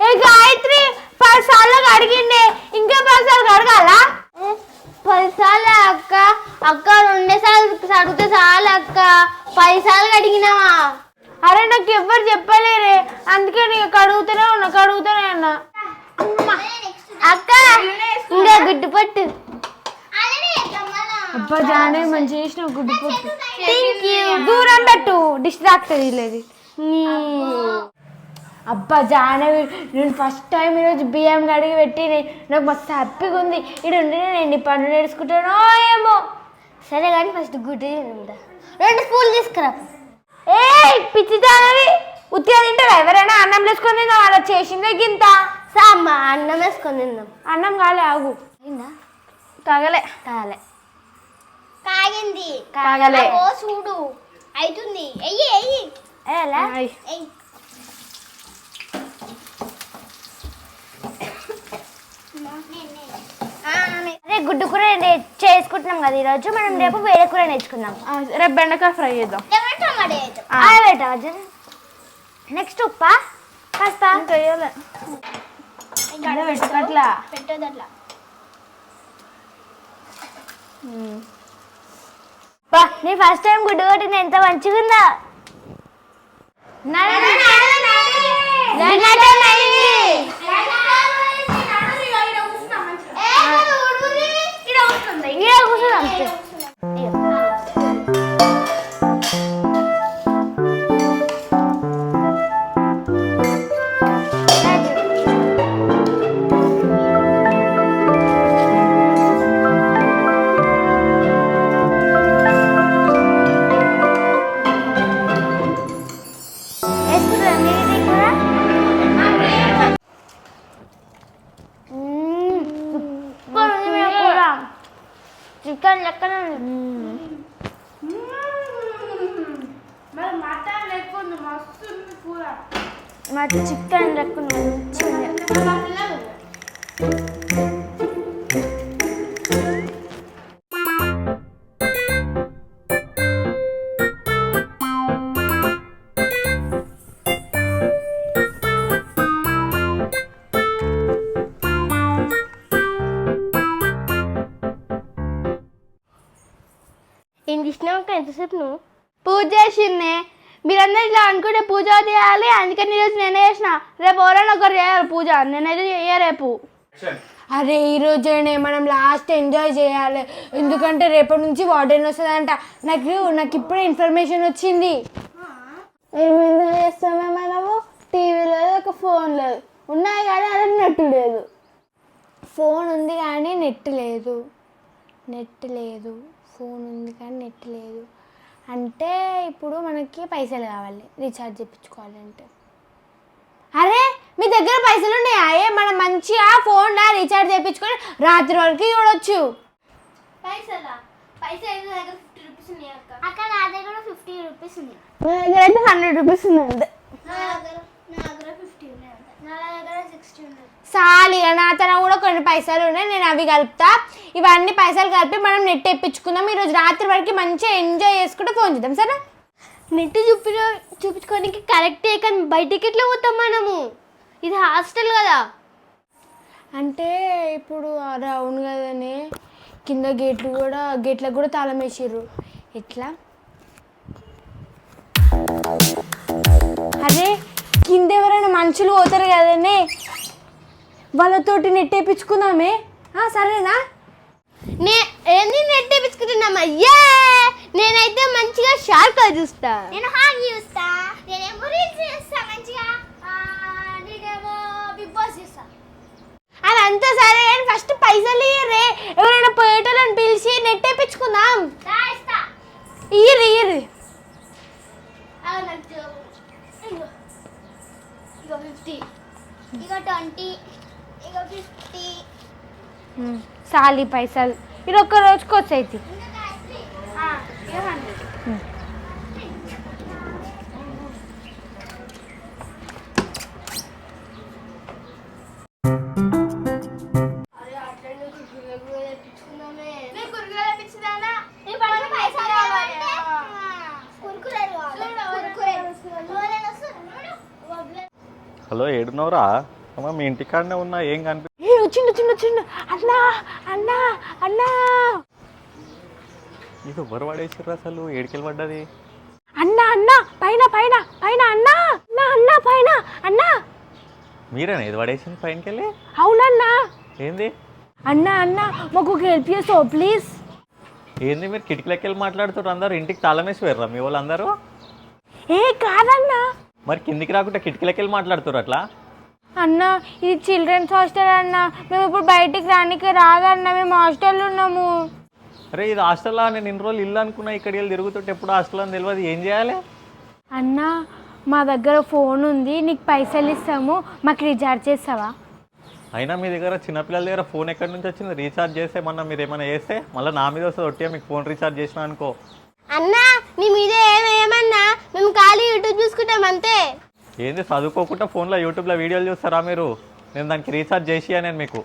ఏ గాయత్రి 10 సార్లు అడిగిండే ఇంకా 10 సార్లు అడగాలా 10 సార్లు అక్క అక్క 2 సార్లు అడిగితే చాలు అక్క 10 సార్లు అడిగినావా అరే నాకు ఎవ్వరు చెప్పలేరే అందుకే నీకు అడుగుతూనే ఉన్నా అక్క ఇంకా గుడ్డు పట్టు అబ్బా జానే మంచి చేసిన గుడ్డు పొట్టు దూరం పెట్టు డిస్ట్రాక్ట్ అయ్యలేదు అబ్బా జానవి నేను ఫస్ట్ టైం ఈరోజు బియ్యం కడిగి పెట్టి నాకు మస్తు హ్యాపీగా ఉంది ఇక్కడ ఉండి నేను ఎన్ని పనులు నేర్చుకుంటానో ఏమో సరే కానీ ఫస్ట్ గుడ్డు 2 స్పూన్లు తీసుకురా ఏ పిచ్చి జానవి ఉత్తిగా తింటారా ఎవరైనా అన్నం వేసుకొని తిందాం అలా చేసిందే గింత సామ్మ అన్నం వేసుకొని తిందాం అన్నం కాలే ఆగు అయిందా తాగలే కాగింది తాగలే ఓ చూడు అవుతుంది ఎయ్యి ఎయ్యి ఎలా ఎయ్యి అదే గుడ్డు కూర చేసుకుంటున్నాం కదా ఈరోజు మనం రేపు వేరే కూర నేర్చుకుందాం రేపు బెండకాయ ఫ్రై చేద్దాం టమాటా వేద్దాం నెక్స్ట్ ఉప్పా కాస్త ఇంకా వేయలే పెట్టుకట్లా పెట్టదు అట్లా నీ ఫస్ట్ టైం గుడ్డు కొట్టింది ఎంత మంచిగా ఉందా చికెన్ లెక్కన మా చికెన్ లెక్కన ఏం చేసినావు ఎంతసేపు నువ్వు పూజ చేసింది మీరందరూ ఇట్లా అనుకుంటే పూజ చేయాలి అందుకని ఈరోజు నేనే చేసిన రేపు ఎవరైనా ఒకరు చేయాలి పూజ నేనైతే చేయ రేపు అరే ఈరోజునే మనం లాస్ట్ ఎంజాయ్ చేయాలి ఎందుకంటే రేపటి నుంచి వార్డెన్ వస్తుందంట నాకు ఇప్పుడే ఇన్ఫర్మేషన్ వచ్చింది ఏమి ఎంజాయ్ చేస్తామే మనము టీవీ లేదు ఒక ఫోన్ లేదు ఉన్నాయి కానీ అలా నెట్ లేదు ఫోన్ ఉంది కానీ నెట్ లేదు ఫోన్ ఉంది కానీ నెట్ లేదు అంటే ఇప్పుడు మనకి పైసలు కావాలి రీఛార్జ్ చేయించుకోవాలంటే అరే మీ దగ్గర పైసలు ఉన్నాయా మనం మంచిగా ఫోన్లో రీఛార్జ్ చేయించుకొని రాత్రి వరకు చూడొచ్చు పైసలు దగ్గర 50 రూపీస్ ఉన్నాయి అక్క నా దగ్గర 50 రూపీస్ ఉన్నాయి నా దగ్గర అయితే 100 రూపీస్ ఉంది అంతే నా దగ్గర 50 ఉన్నాయి నా దగ్గర 60 ఉన్నాయి సాలిగా నా తన కూడా కొన్ని పైసలు ఉన్నాయి నేను అవి కలుపుతా ఇవన్నీ పైసలు కలిపి మనం నెట్ తెప్పించుకుందాం ఈరోజు రాత్రి వరకు మంచిగా ఎంజాయ్ చేసుకుంటూ ఫోన్ చేద్దాం సరే నెట్ చూపించుకోనికి కరెక్టే కానీ బయటికి ఎట్లా పోతాం మనము ఇది హాస్టల్ కదా అంటే ఇప్పుడు అరే అవును కదనే కింద గేట్లకు కూడా తాళం వేసిర్రు ఎట్లా అరే కింద ఎవరైనా మనుషులు పోతారు కదనే వాళ్ళతోటి నెట్ వేయించుకుందామే సరేనా ఏంది నెట్ వేయించుకుంటున్నామా నేనైతే మంచిగా షార్క్ చూస్తా నేను హాగి చూస్తా నేనేమో రీల్స్ చేస్తా మంచిగా నేనేమో బిగ్ బాస్ చూస్తా అదంతా సరే కానీ ఫస్ట్ పైసలు ఇయ్యరే ఎవరైనా పోయేటోళ్ళని పిలిచి నెట్ వేయించుకుందాం ఇస్తా ఇయ్యరు నాకు ఇగో 50 ఇగో 20 ఇగో 50 సాలి పైసలు ఇది ఒక్క రోజుకి వచ్చేది. ఇగో 100 హలో ఏడున్నవరా అమ్మ మీ ఇంటికాడనే ఉన్నా ఏం కనిపి వచ్చిండు అన్నా అన్నా అన్నా ఇది ఎవరు పడేసారు అసలు ఏడికెళ్ళి పడ్డది అన్నా అన్నా పైన పైన పైన అన్నా అన్నా అన్నా పైన అన్నా మీరేనా ఇది పడేసింది పైనకి వెళ్ళి అవునన్నా ఏంది అన్నా అన్నా మాకు ఒక హెల్ప్ చేస్తావు ప్లీజ్. ఏంది మీరు కిటికీలకి వెళ్ళి మాట్లాడుతారు అందరూ ఇంటికి తాళం వేసి పోయారా మీ వాళ్ళు అందరూ ఏ కాదన్నా మరి కిందికి రాకుండా కిటికీలకి వెళ్ళి మాట్లాడుతారు అట్లా అన్నా ఇది చిల్డ్రన్స్ హాస్టల్ అన్నా మేము ఇప్పుడు బయటికి రానికి రాదన్నా మేము హాస్టల్లో ఉన్నాము. అరే ఇది హాస్టల్లా నేను ఇన్ని రోజులు ఇల్లు అనుకున్నా ఇక్కడికి వెళ్ళి తిరుగుతుంటే ఎప్పుడు హాస్టల్ అని తెలియదు ఏం చేయాలి అన్నా మా దగ్గర ఫోన్ ఉంది నీకు పైసలు ఇస్తాము మాకు రీఛార్జ్ చేస్తావా? అయినా మీ దగ్గర చిన్నపిల్లల దగ్గర ఫోన్ ఎక్కడి నుంచి వచ్చింది రీఛార్జ్ చేస్తే మొన్న మీరు ఏమైనా చేస్తే మళ్ళీ నా మీద వస్తుంది ఒట్టిగా మీకు ఫోన్ రీఛార్జ్ చేసినా అనుకో అన్నా నీ మీద ఏమేమన్నా మేము ఖాళీ యూట్యూబ్ చూసుకుంటాం అంతే. ఏంది చదువుకోకుండా ఫోన్లో యూట్యూబ్లో వీడియోలు చూస్తారా మీరు నేను దానికి రీఛార్జ్ చేసియా నేను మీకు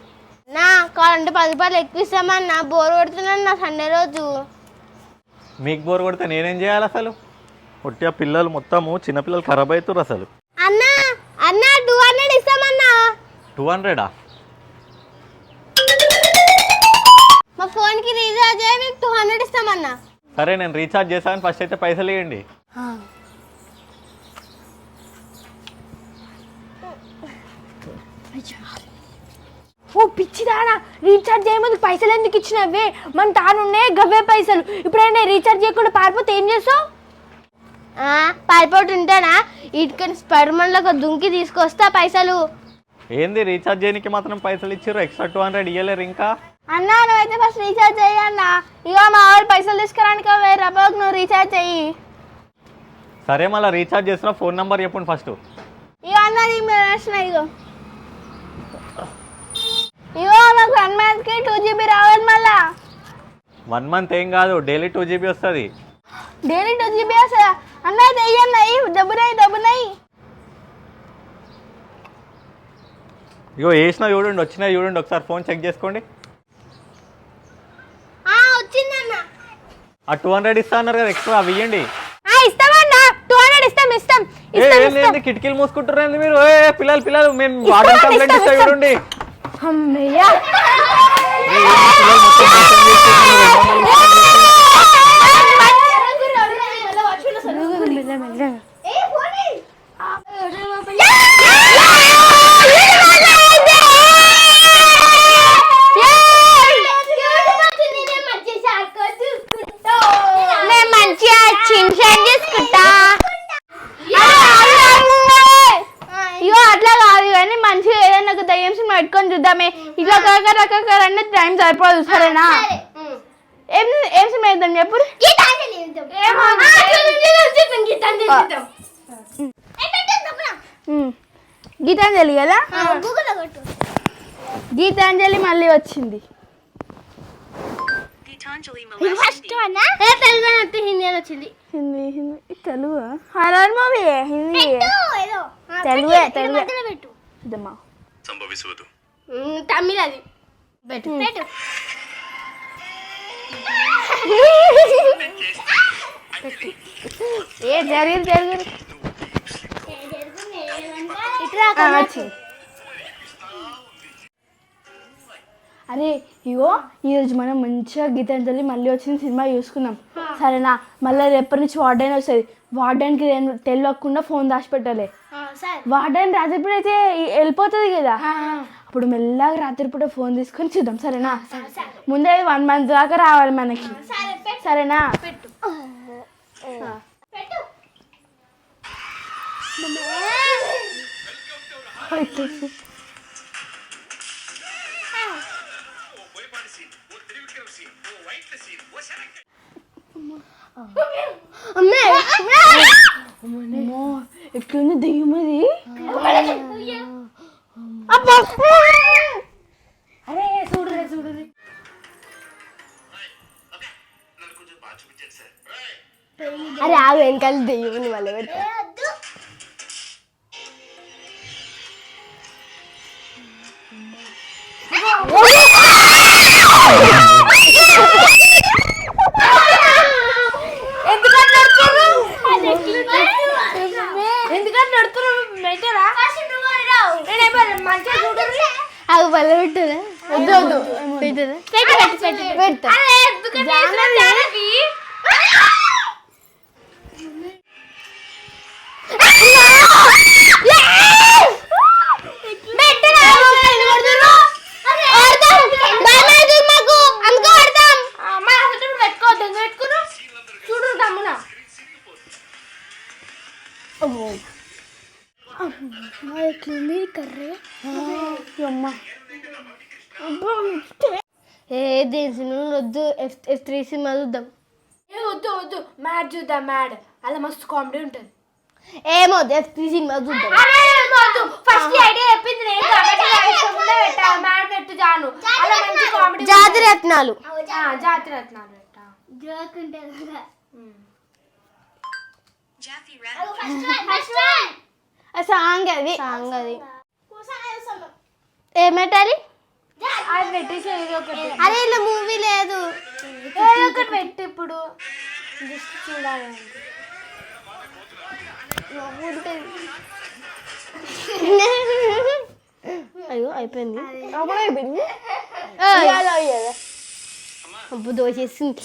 నా కావాలంటే 10 రూపాయలు ఎక్కువ ఇస్తామన్నా బోర్ కొడుతున్నాను నా సండే రోజు. మీకు బోర్ కొడితే నేనేం చేయాలి అసలు ఒట్టిగా పిల్లలు మొత్తము చిన్నపిల్లలు ఖరాబ్ అవుతారు అసలు అన్నా అన్నా 200 ఇస్తామన్నా 200 మా ఫోన్కి రీఛార్జ్ అయ్యి మీకు 200 ఇస్తామన్నా. సరే నేను రీఛార్జ్ చేశాను ఫస్ట్ అయితే పైసలు ఇవ్వండి ఓ పిచ్చిదానా రీఛార్జ్ చేయమంది పైసలు ఎందుకు ఇచ్చినవే మన తానున్నే గవ్వే పైసలు ఇప్పుడైనా రీఛార్జ్ చేయకుండా పారిపోతే ఏం చేస్తావు? పారిపోటు ఉంటానా ఇటుకని స్పర్మన్లకు దుంకి తీసుకొస్తా పైసలు. ఏంది రీఛార్జ్ చేయడానికి మాత్రం పైసలు ఇచ్చారు ఎక్స్ట్రా 200 ఇవ్వలేరు ఇంకా అన్నా నువ్వైతే ఫస్ట్ రీఛార్జ్ చెయ్యన్నా ఇక మా వాళ్ళు పైసలు తీసుకురానికి 1000 రూపాయలకు నువ్వు రీఛార్జ్ చెయ్యి. సరే మళ్ళీ రీఛార్జ్ చేసిన ఫోన్ నెంబర్ చెప్పండి ఫస్ట్ ఇక అన్నా నీకు మీరు వచ్చినాయి ఇగో మాకు 1 monthకి 2 GB రావాలి మళ్ళా 1 month ఏం కాదు డైలీ 2 GB వస్తుంది డైలీ 2 GB వస్తుందా అన్నా చెయ్యన్నాయి డబ్బునాయి ఇగో వేసినా చూడండి వచ్చినా చూడండి ఒకసారి ఫోన్ చెక్ చేసుకోండి వచ్చిందన్న ఆ 200 ఇస్తా అన్నారు కదా ఎక్స్ట్రా అవి ఇవ్వండి ఇస్తామన్నా 200 ఇస్తాం ఏంది కిటికీలు మూసుకుంటారు మీరు పిల్లలు మేము వాటర్ కంప్లైంట్ ఇస్తా చూడండి అమ్మయ్యా మంచిగా చిన్షన్ చేసుకుంటా ఇగో అట్లా కాదు కానీ మంచిగా ఏదైనా నాకు దయ్యం సినిమా పెట్టుకొని చూద్దామే ఇట్లా కరకర అంటే టైం సరిపోదు సరేనా? ఏం సినిమా వేద్దాం చెప్పు. గీతాంజలి కదా గీతాంజలి మళ్ళీ వచ్చింది తెలుగు హిందీ అని వచ్చింది హిందీ తెలుగు హారర్ మూవీ హిందీ తెలుగే ఇదమ్మా సంభవిಸುವುದು తమిళ అది పెట్టు ఏ జరిగింది అరే ఇగో ఈరోజు మనం మంచిగా గీతాంజలి మళ్ళీ వచ్చిన సినిమా చూసుకున్నాం సరేనా? మళ్ళీ రేపటి నుంచి వార్డెన్ వస్తుంది వార్డెన్కి తెలియకుండా ఫోన్ దాచిపెట్టాలి. వార్డెన్ రాత్రిపూట అయితే వెళ్ళిపోతుంది కదా అప్పుడు మెల్లగా రాత్రిపూట ఫోన్ తీసుకొని చూద్దాం సరేనా? ముందే 1 month దాకా రావాలి మనకి సరేనా? ఎట్లుంది దెయ్యం అది అరే చూడు చూడు అరే ఆగు వెనకాల దెయ్యం వాళ్ళు పెడతా ఎందుకంటే నడుతున్నావు బెటరా మంచిగా చూడు ఆగు పల్ల పెట్టరా వద్దు వద్దు పెట్టరా పెడతా ఏ దేని సినిమా వద్దు F3 సినిమా చూద్దాం వద్దు వద్దు మ్యాడ్ చూద్దాం మ్యాడ్ అలా మస్తు కామెడీ ఉంటుంది ఏమో F3 సినిమా చూద్దాం ఫస్ట్ ఐడియా చెప్పింది నేను కాబట్టి పెట్టా మ్యాడ్ పెట్టు జాను అలా మంచి కామెడీ జాతి రత్నాలు జాతి రత్నాలు పెట్టా సాంగ్ అది ఏమెట్టాలి అది పెట్టేసి ఏదో ఒకటి అదే ఇలా మూవీ లేదు ఏదో ఒకటి పెట్టు ఇప్పుడు జస్ట్ చూడాలి అయ్యో అయిపోయింది అబ్బు దోచేసింది